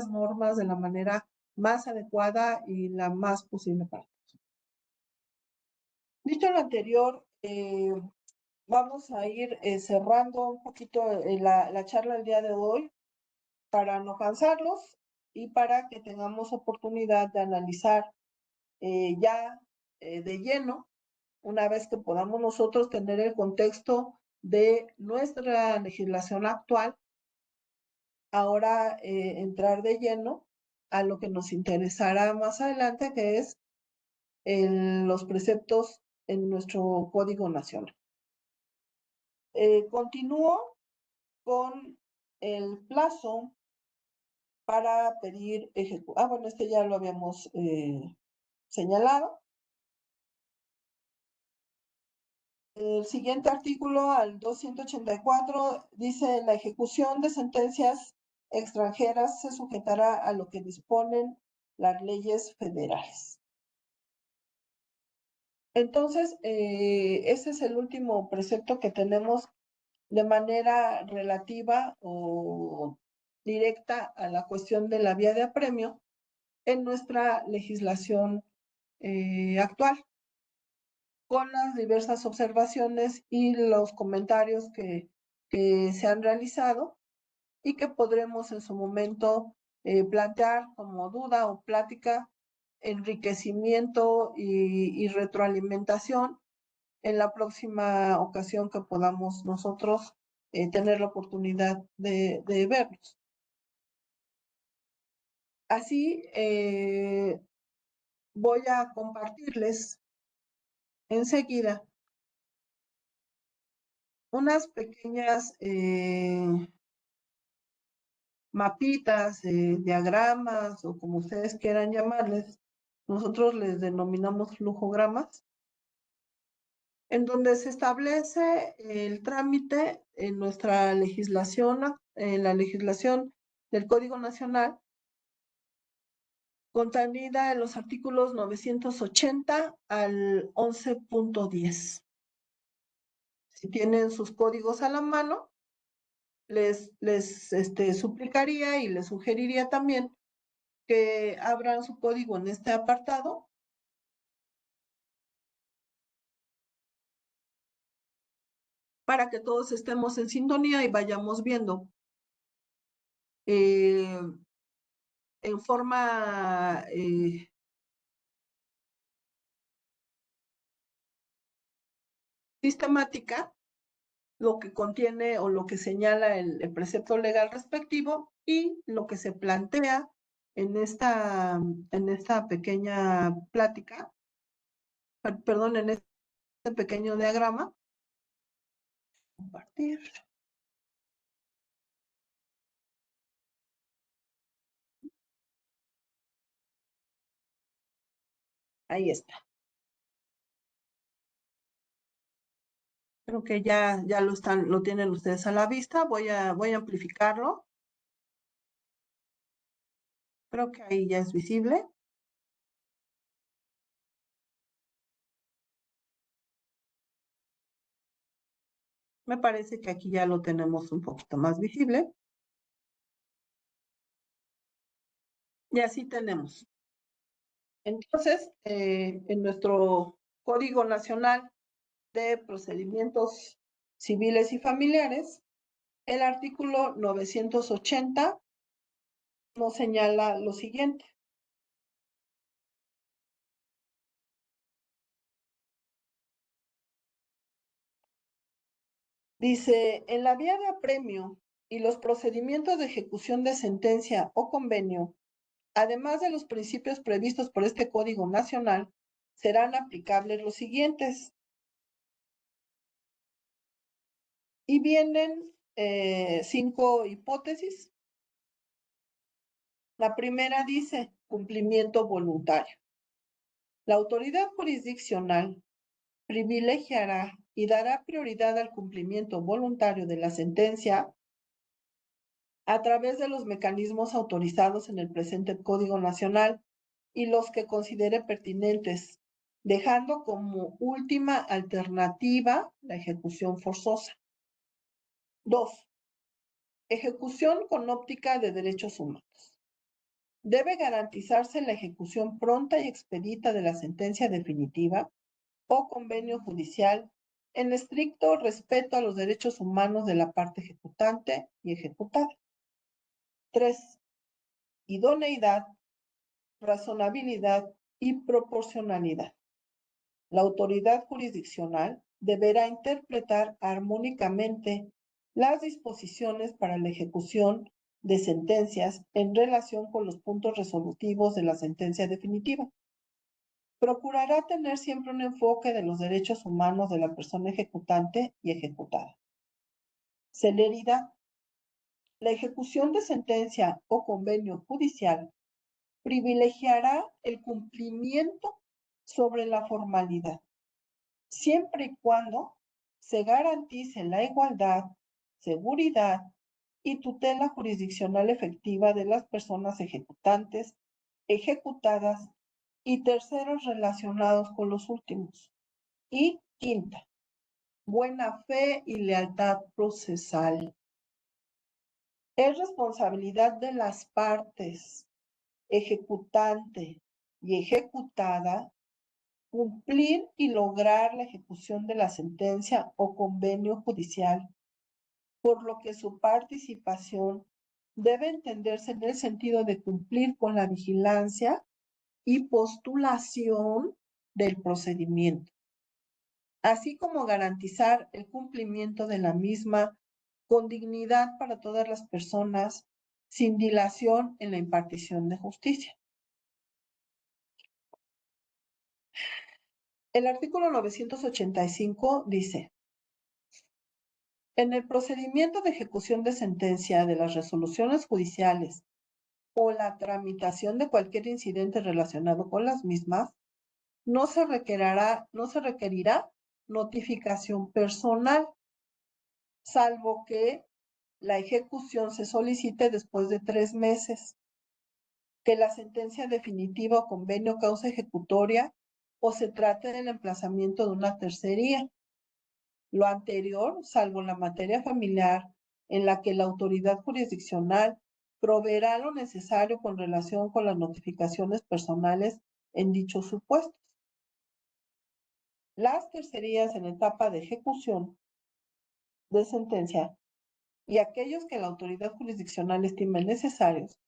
normas de la manera más adecuada y la más posible para. Dicho lo anterior, vamos a ir cerrando un poquito la charla del día de hoy para no cansarlos y para que tengamos oportunidad de analizar ya de lleno, una vez que podamos nosotros tener el contexto de nuestra legislación actual, ahora entrar de lleno a lo que nos interesará más adelante, que es los preceptos en nuestro Código Nacional. Continúo con el plazo para pedir ejecución. Bueno, este ya lo habíamos señalado. El siguiente artículo, al 284, dice: la ejecución de sentencias extranjeras se sujetará a lo que disponen las leyes federales. Entonces, ese es el último precepto que tenemos de manera relativa o directa a la cuestión de la vía de apremio en nuestra legislación actual, con las diversas observaciones y los comentarios que se han realizado y que podremos en su momento plantear como duda o plática, enriquecimiento y retroalimentación en la próxima ocasión que podamos nosotros tener la oportunidad de vernos. Así, voy a compartirles enseguida unas pequeñas mapitas, diagramas o como ustedes quieran llamarles. Nosotros les denominamos flujogramas, en donde se establece el trámite en nuestra legislación, en la legislación del Código Nacional, contenida en los artículos 980 al 11.10. Si tienen sus códigos a la mano, les suplicaría y les sugeriría también que abran su código en este apartado para que todos estemos en sintonía y vayamos viendo en forma sistemática lo que contiene o lo que señala el precepto legal respectivo y lo que se plantea en esta pequeña plática, perdón, en este pequeño diagrama. Compartir. Ahí está. Creo que ya lo tienen ustedes a la vista. Voy a amplificarlo. Creo que ahí ya es visible. Me parece que aquí ya lo tenemos un poquito más visible. Y así tenemos. Entonces, en nuestro Código Nacional de Procedimientos Civiles y Familiares, el artículo 980 nos señala lo siguiente. Dice, en la vía de apremio y los procedimientos de ejecución de sentencia o convenio, además de los principios previstos por este Código Nacional, serán aplicables los siguientes. Y vienen 5 hipótesis. La primera dice cumplimiento voluntario. La autoridad jurisdiccional privilegiará y dará prioridad al cumplimiento voluntario de la sentencia a través de los mecanismos autorizados en el presente Código Nacional y los que considere pertinentes, dejando como última alternativa la ejecución forzosa. 2. Ejecución con óptica de derechos humanos. Debe garantizarse la ejecución pronta y expedita de la sentencia definitiva o convenio judicial en estricto respeto a los derechos humanos de la parte ejecutante y ejecutada. 3. Idoneidad, razonabilidad y proporcionalidad. La autoridad jurisdiccional deberá interpretar armónicamente las disposiciones para la ejecución de sentencias en relación con los puntos resolutivos de la sentencia definitiva. Procurará tener siempre un enfoque de los derechos humanos de la persona ejecutante y ejecutada. Celeridad. La ejecución de sentencia o convenio judicial privilegiará el cumplimiento sobre la formalidad, siempre y cuando se garantice la igualdad, seguridad y tutela jurisdiccional efectiva de las personas ejecutantes, ejecutadas y terceros relacionados con los últimos. Y quinta, buena fe y lealtad procesal. Es responsabilidad de las partes, ejecutante y ejecutada, cumplir y lograr la ejecución de la sentencia o convenio judicial, por lo que su participación debe entenderse en el sentido de cumplir con la vigilancia y postulación del procedimiento, así como garantizar el cumplimiento de la misma con dignidad para todas las personas, sin dilación en la impartición de justicia. El artículo 985 dice, en el procedimiento de ejecución de sentencia de las resoluciones judiciales o la tramitación de cualquier incidente relacionado con las mismas, no se requerirá notificación personal, salvo que la ejecución se solicite después de 3 meses, que la sentencia definitiva o convenio causa ejecutoria o se trate del emplazamiento de una tercería. Lo anterior, salvo la materia familiar, en la que la autoridad jurisdiccional proveerá lo necesario con relación con las notificaciones personales en dichos supuestos. Las tercerías en etapa de ejecución de sentencia y aquellos que la autoridad jurisdiccional estime necesarios,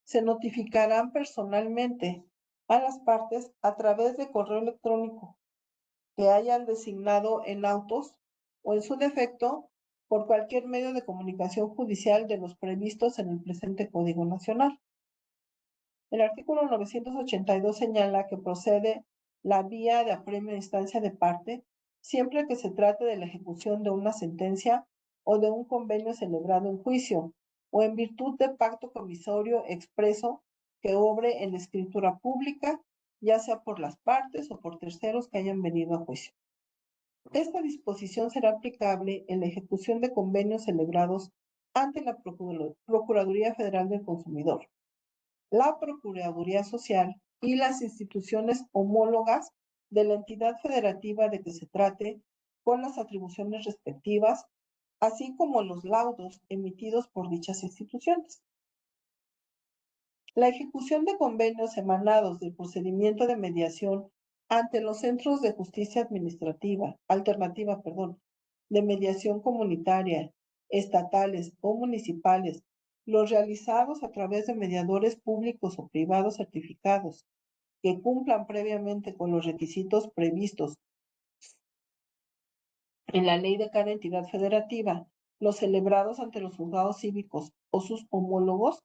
se notificarán personalmente a las partes a través de correo electrónico que hayan designado en autos o en su defecto por cualquier medio de comunicación judicial de los previstos en el presente Código Nacional. El artículo 982 señala que procede la vía de apremio de instancia de parte siempre que se trate de la ejecución de una sentencia o de un convenio celebrado en juicio o en virtud de pacto comisorio expreso que obre en escritura pública, ya sea por las partes o por terceros que hayan venido a juicio. Esta disposición será aplicable en la ejecución de convenios celebrados ante la Procuraduría Federal del Consumidor, la Procuraduría Social y las instituciones homólogas de la entidad federativa de que se trate, con las atribuciones respectivas, así como los laudos emitidos por dichas instituciones. La ejecución de convenios emanados del procedimiento de mediación ante los centros de justicia alternativa, de mediación comunitaria, estatales o municipales, los realizados a través de mediadores públicos o privados certificados, que cumplan previamente con los requisitos previstos en la ley de cada entidad federativa, los celebrados ante los juzgados cívicos o sus homólogos,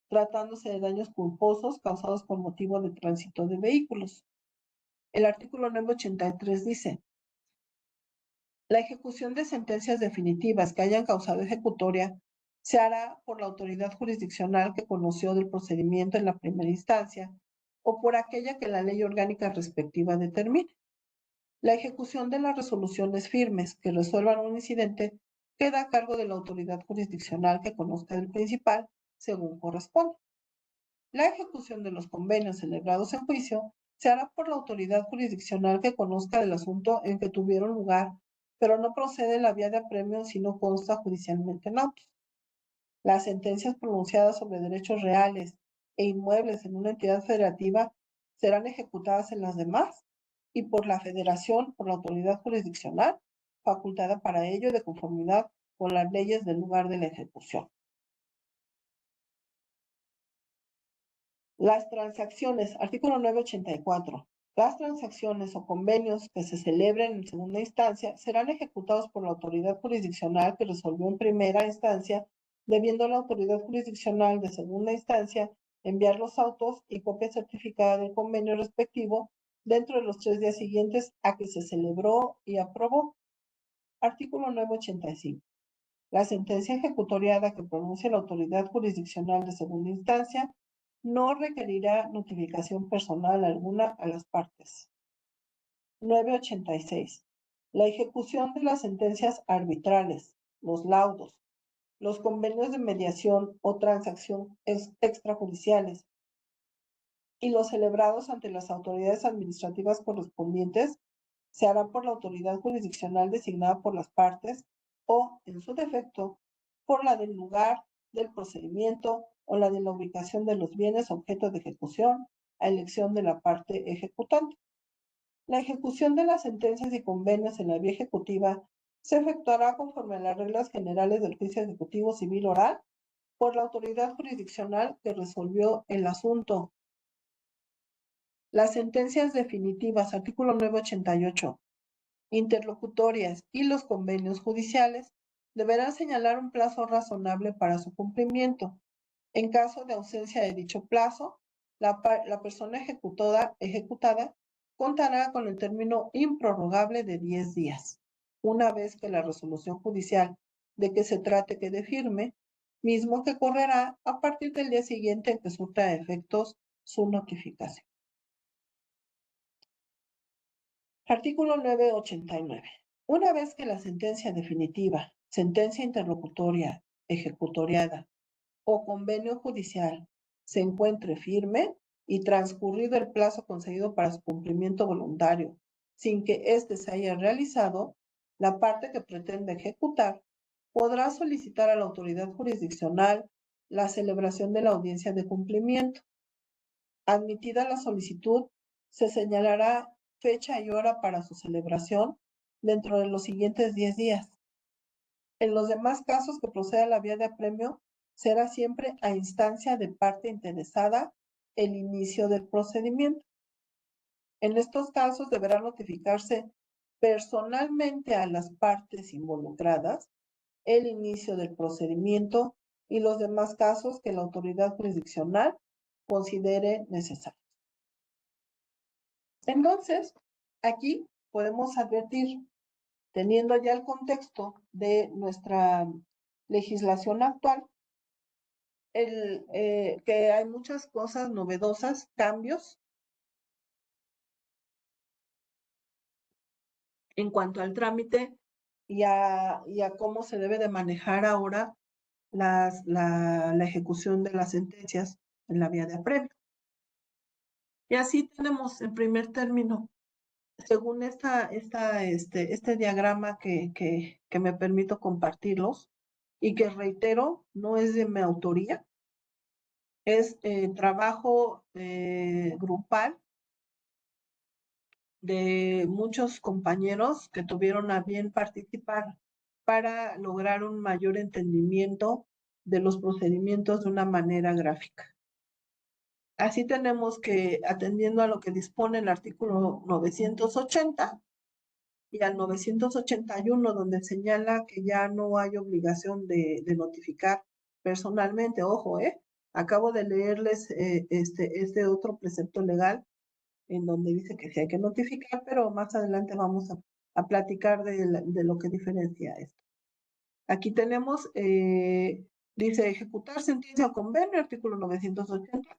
tratándose de daños culposos causados por motivo de tránsito de vehículos. El artículo 983 dice: la ejecución de sentencias definitivas que hayan causado ejecutoria se hará por la autoridad jurisdiccional que conoció del procedimiento en la primera instancia o por aquella que la ley orgánica respectiva determine. La ejecución de las resoluciones firmes que resuelvan un incidente queda a cargo de la autoridad jurisdiccional que conozca del principal, según corresponda. La ejecución de los convenios celebrados en juicio se hará por la autoridad jurisdiccional que conozca del asunto en que tuvieron lugar, pero no procede la vía de apremio si no consta judicialmente en autos. Las sentencias pronunciadas sobre derechos reales e inmuebles en una entidad federativa serán ejecutadas en las demás y por la federación, por la autoridad jurisdiccional, facultada para ello de conformidad con las leyes del lugar de la ejecución. Las transacciones, artículo 984. Las transacciones o convenios que se celebren en segunda instancia serán ejecutados por la autoridad jurisdiccional que resolvió en primera instancia, debiendo la autoridad jurisdiccional de segunda instancia enviar los autos y copia certificada del convenio respectivo dentro de los 3 días siguientes a que se celebró y aprobó. Artículo 985. La sentencia ejecutoriada que pronuncie la autoridad jurisdiccional de segunda instancia no requerirá notificación personal alguna a las partes. 986. La ejecución de las sentencias arbitrales, los laudos, los convenios de mediación o transacción extrajudiciales y los celebrados ante las autoridades administrativas correspondientes se hará por la autoridad jurisdiccional designada por las partes o, en su defecto, por la del lugar del procedimiento o la de la ubicación de los bienes objeto de ejecución a elección de la parte ejecutante. La ejecución de las sentencias y convenios en la vía ejecutiva se efectuará conforme a las reglas generales del juicio ejecutivo civil oral por la autoridad jurisdiccional que resolvió el asunto. Las sentencias definitivas, artículo 988, interlocutorias y los convenios judiciales deberán señalar un plazo razonable para su cumplimiento. En caso de ausencia de dicho plazo, la persona ejecutada contará con el término improrrogable de 10 días, una vez que la resolución judicial de que se trate quede firme, mismo que correrá a partir del día siguiente en que surta efectos su notificación. Artículo 989. Una vez que la sentencia definitiva, sentencia interlocutoria, ejecutoriada o convenio judicial se encuentre firme y transcurrido el plazo concedido para su cumplimiento voluntario, sin que éste se haya realizado, la parte que pretende ejecutar podrá solicitar a la autoridad jurisdiccional la celebración de la audiencia de cumplimiento. Admitida la solicitud, se señalará fecha y hora para su celebración dentro de los siguientes 10 días. En los demás casos que proceda la vía de apremio, será siempre a instancia de parte interesada el inicio del procedimiento. En estos casos deberá notificarse personalmente a las partes involucradas el inicio del procedimiento y los demás casos que la autoridad jurisdiccional considere necesarios. Entonces, aquí podemos advertir, teniendo ya el contexto de nuestra legislación actual, que hay muchas cosas novedosas, cambios en cuanto al trámite y a cómo se debe de manejar ahora la ejecución de las sentencias en la vía de apremio. Y así tenemos en primer término, según este diagrama que me permito compartirlos y que reitero, no es de mi autoría, es trabajo grupal de muchos compañeros que tuvieron a bien participar para lograr un mayor entendimiento de los procedimientos de una manera gráfica. Así tenemos que, atendiendo a lo que dispone el artículo 980 y al 981, donde señala que ya no hay obligación de notificar personalmente, ojo, acabo de leerles este otro precepto legal en donde dice que sí hay que notificar, pero más adelante vamos a platicar de lo que diferencia esto. Aquí tenemos, dice ejecutar sentencia o convenio, artículo 980.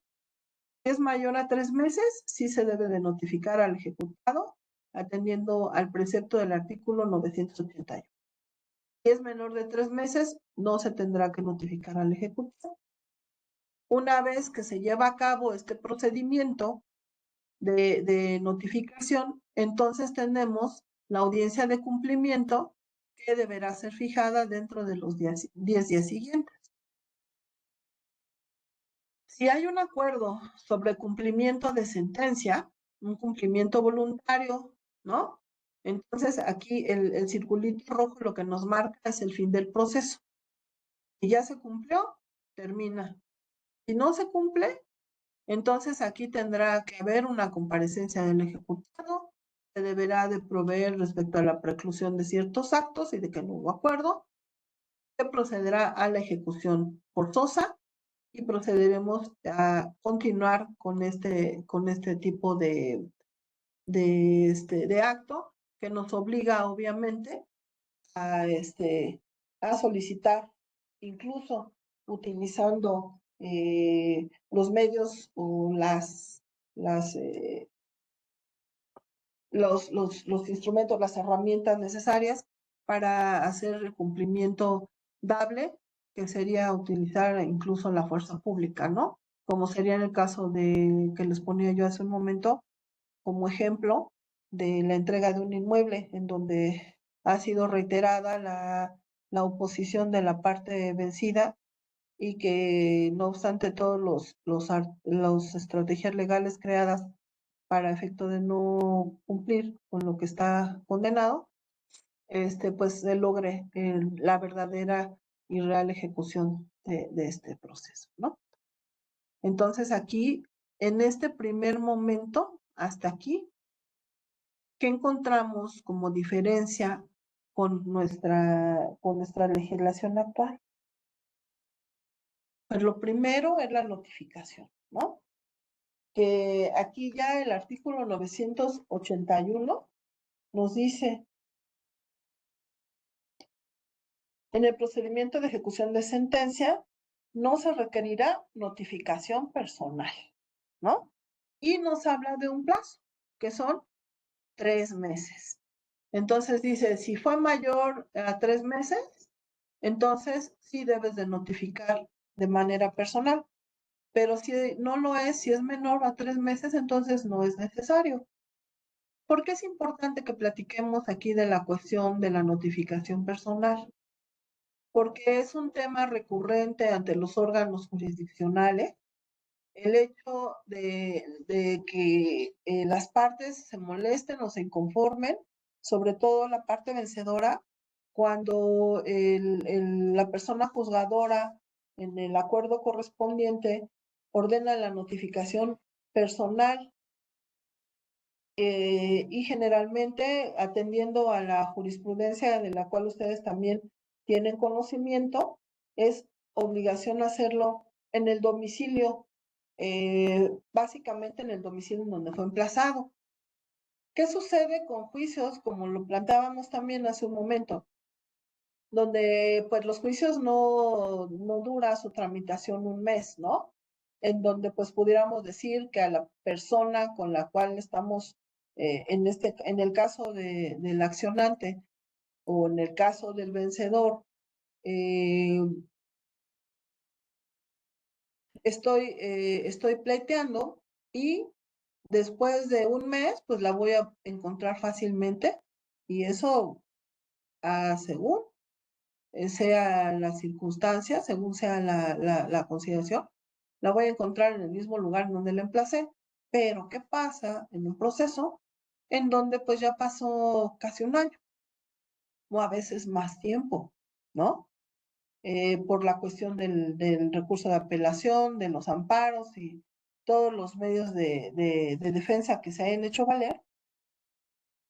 Es mayor a 3 meses, sí se debe de notificar al ejecutado, atendiendo al precepto del artículo 981. Si es menor de 3 meses, no se tendrá que notificar al ejecutado. Una vez que se lleva a cabo este procedimiento de notificación, entonces tenemos la audiencia de cumplimiento que deberá ser fijada dentro de los 10 días siguientes. Si hay un acuerdo sobre cumplimiento de sentencia, un cumplimiento voluntario, ¿no? Entonces aquí el circulito rojo lo que nos marca es el fin del proceso. Si ya se cumplió, termina. Si no se cumple, entonces aquí tendrá que haber una comparecencia del ejecutado, se deberá de proveer respecto a la preclusión de ciertos actos y de que no hubo acuerdo, se procederá a la ejecución forzosa y procederemos a continuar con este tipo de acto que nos obliga obviamente a, a solicitar, incluso utilizando los medios o los instrumentos, las herramientas necesarias para hacer el cumplimiento dable, que sería utilizar incluso la fuerza pública, ¿no? Como sería en el caso de que les ponía yo hace un momento, como ejemplo de la entrega de un inmueble en donde ha sido reiterada la oposición de la parte vencida y que no obstante todos los estrategias legales creadas para efecto de no cumplir con lo que está condenado, pues se logre la verdadera y real ejecución de este proceso, ¿no? Entonces aquí, en este primer momento, hasta aquí, ¿qué encontramos como diferencia con nuestra legislación actual? Pues lo primero es la notificación, ¿no? Que aquí ya el artículo 981 nos dice, en el procedimiento de ejecución de sentencia no se requerirá notificación personal, ¿no? Y nos habla de un plazo, que son 3 meses. Entonces dice, si fue mayor a 3 meses, entonces sí debes de notificar de manera personal. Pero si no lo es, si es menor a 3 meses, entonces no es necesario. ¿Por qué es importante que platiquemos aquí de la cuestión de la notificación personal? Porque es un tema recurrente ante los órganos jurisdiccionales, el hecho de que las partes se molesten o se inconformen, sobre todo la parte vencedora, cuando la persona juzgadora en el acuerdo correspondiente ordena la notificación personal y generalmente atendiendo a la jurisprudencia de la cual ustedes también tienen conocimiento, es obligación hacerlo en el domicilio, básicamente en el domicilio en donde fue emplazado. ¿Qué sucede con juicios, como lo planteábamos también hace un momento, donde pues los juicios no dura su tramitación un mes, ¿no? En donde pues pudiéramos decir que a la persona con la cual estamos, en el caso del accionante o en el caso del vencedor, estoy pleiteando y después de un mes pues la voy a encontrar fácilmente y eso según sea la circunstancia, según sea la consideración, la voy a encontrar en el mismo lugar donde la emplacé. Pero, ¿qué pasa en un proceso en donde pues ya pasó casi un año o a veces más tiempo, ¿no? Por la cuestión del recurso de apelación, de los amparos y todos los medios de defensa que se hayan hecho valer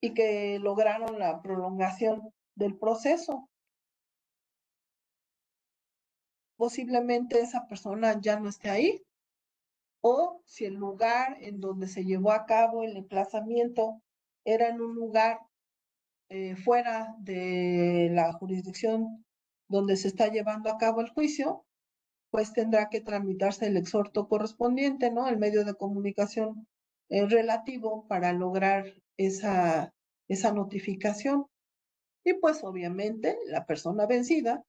y que lograron la prolongación del proceso. Posiblemente esa persona ya no esté ahí, o si el lugar en donde se llevó a cabo el emplazamiento era en un lugar fuera de la jurisdicción donde se está llevando a cabo el juicio, pues tendrá que tramitarse el exhorto correspondiente, ¿no? El medio de comunicación relativo para lograr esa notificación. Y pues obviamente la persona vencida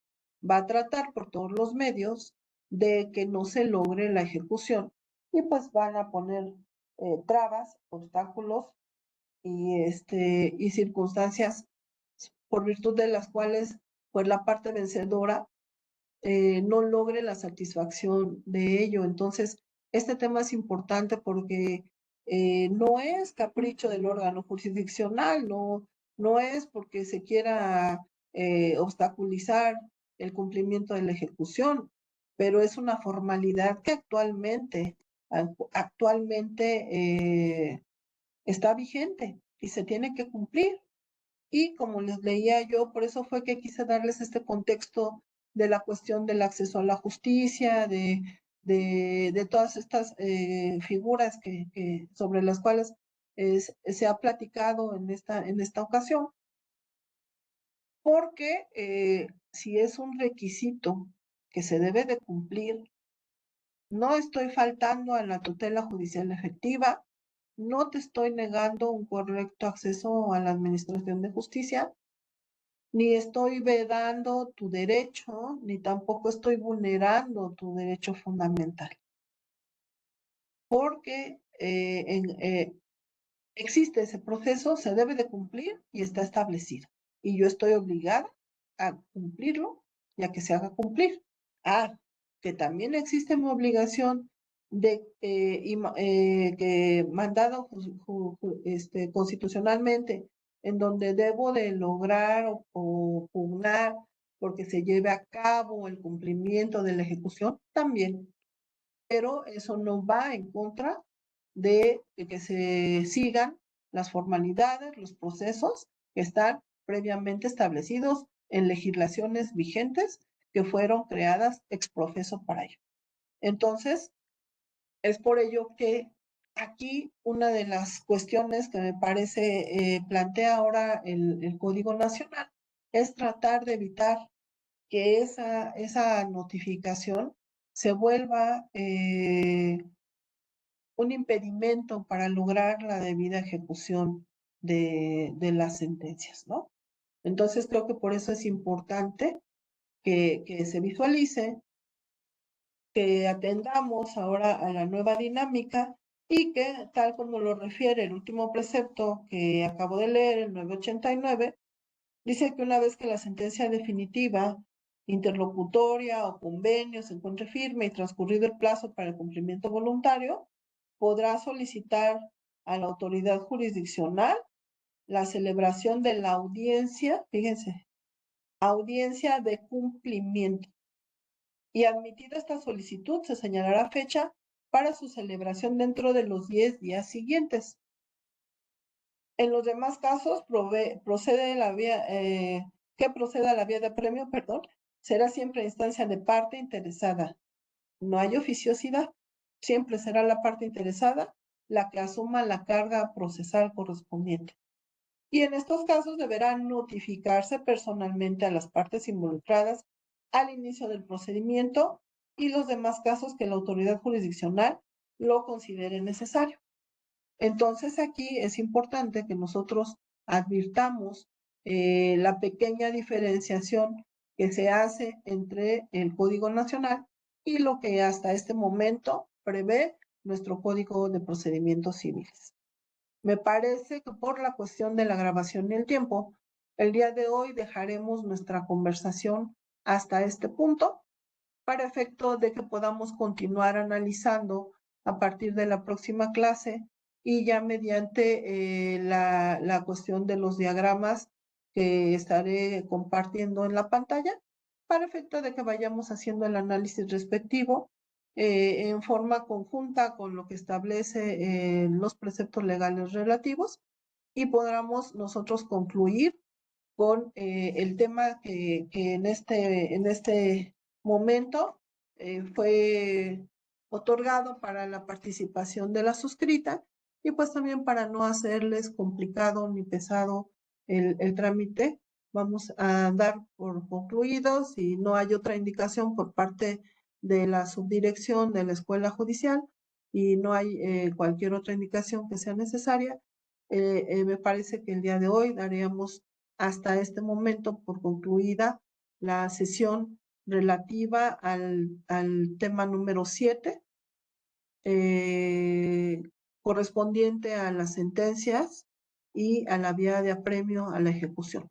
va a tratar por todos los medios de que no se logre la ejecución y pues van a poner trabas, obstáculos y circunstancias por virtud de las cuales pues la parte vencedora no logre la satisfacción de ello. Entonces, este tema es importante porque no es capricho del órgano jurisdiccional, no es porque se quiera obstaculizar el cumplimiento de la ejecución, pero es una formalidad que actualmente está vigente y se tiene que cumplir. Y como les leía yo, por eso fue que quise darles este contexto de la cuestión del acceso a la justicia, de todas estas figuras sobre las cuales se ha platicado en esta ocasión, porque si es un requisito que se debe de cumplir, no estoy faltando a la tutela judicial efectiva, no te estoy negando un correcto acceso a la administración de justicia, ni estoy vedando tu derecho, ni tampoco estoy vulnerando tu derecho fundamental, porque existe ese proceso, se debe de cumplir y está establecido. Y yo estoy obligada a cumplirlo y a que se haga cumplir. Ah, que también existe mi obligación de que mandado constitucionalmente, en donde debo de lograr o pugnar porque se lleve a cabo el cumplimiento de la ejecución, también. Pero eso no va en contra de que se sigan las formalidades, los procesos que están previamente establecidos en legislaciones vigentes que fueron creadas ex profeso para ello. Entonces, es por ello que aquí una de las cuestiones que me parece plantea ahora el Código Nacional es tratar de evitar que esa notificación se vuelva un impedimento para lograr la debida ejecución de las sentencias, ¿no? Entonces creo que por eso es importante que se visualice, que atendamos ahora a la nueva dinámica y que, tal como lo refiere el último precepto que acabo de leer, el 989, dice que una vez que la sentencia definitiva, interlocutoria o convenio se encuentre firme y transcurrido el plazo para el cumplimiento voluntario, podrá solicitar a la autoridad jurisdiccional la celebración de la audiencia, fíjense, audiencia de cumplimiento. Y admitida esta solicitud, se señalará fecha para su celebración dentro de los 10 días siguientes. En los demás casos, procede la vía, que proceda la vía de apremio, perdón, será siempre instancia de parte interesada. No hay oficiosidad, siempre será la parte interesada la que asuma la carga procesal correspondiente. Y en estos casos deberá notificarse personalmente a las partes involucradas al inicio del procedimiento y los demás casos que la autoridad jurisdiccional lo considere necesario. Entonces aquí es importante que nosotros advirtamos la pequeña diferenciación que se hace entre el Código Nacional y lo que hasta este momento prevé nuestro Código de Procedimientos Civiles. Me parece que por la cuestión de la grabación y el tiempo, el día de hoy dejaremos nuestra conversación hasta este punto para efecto de que podamos continuar analizando a partir de la próxima clase y ya mediante la cuestión de los diagramas que estaré compartiendo en la pantalla, para efecto de que vayamos haciendo el análisis respectivo en forma conjunta con lo que establece los preceptos legales relativos y podamos nosotros concluir con el tema que en este momento fue otorgado para la participación de la suscrita y pues también para no hacerles complicado ni pesado el trámite, vamos a dar por concluidos si no hay otra indicación por parte de la subdirección de la Escuela Judicial y no hay cualquier otra indicación que sea necesaria. Me parece que el día de hoy daríamos hasta este momento por concluida la sesión relativa al tema número 7, eh, correspondiente a las sentencias y a la vía de apremio a la ejecución.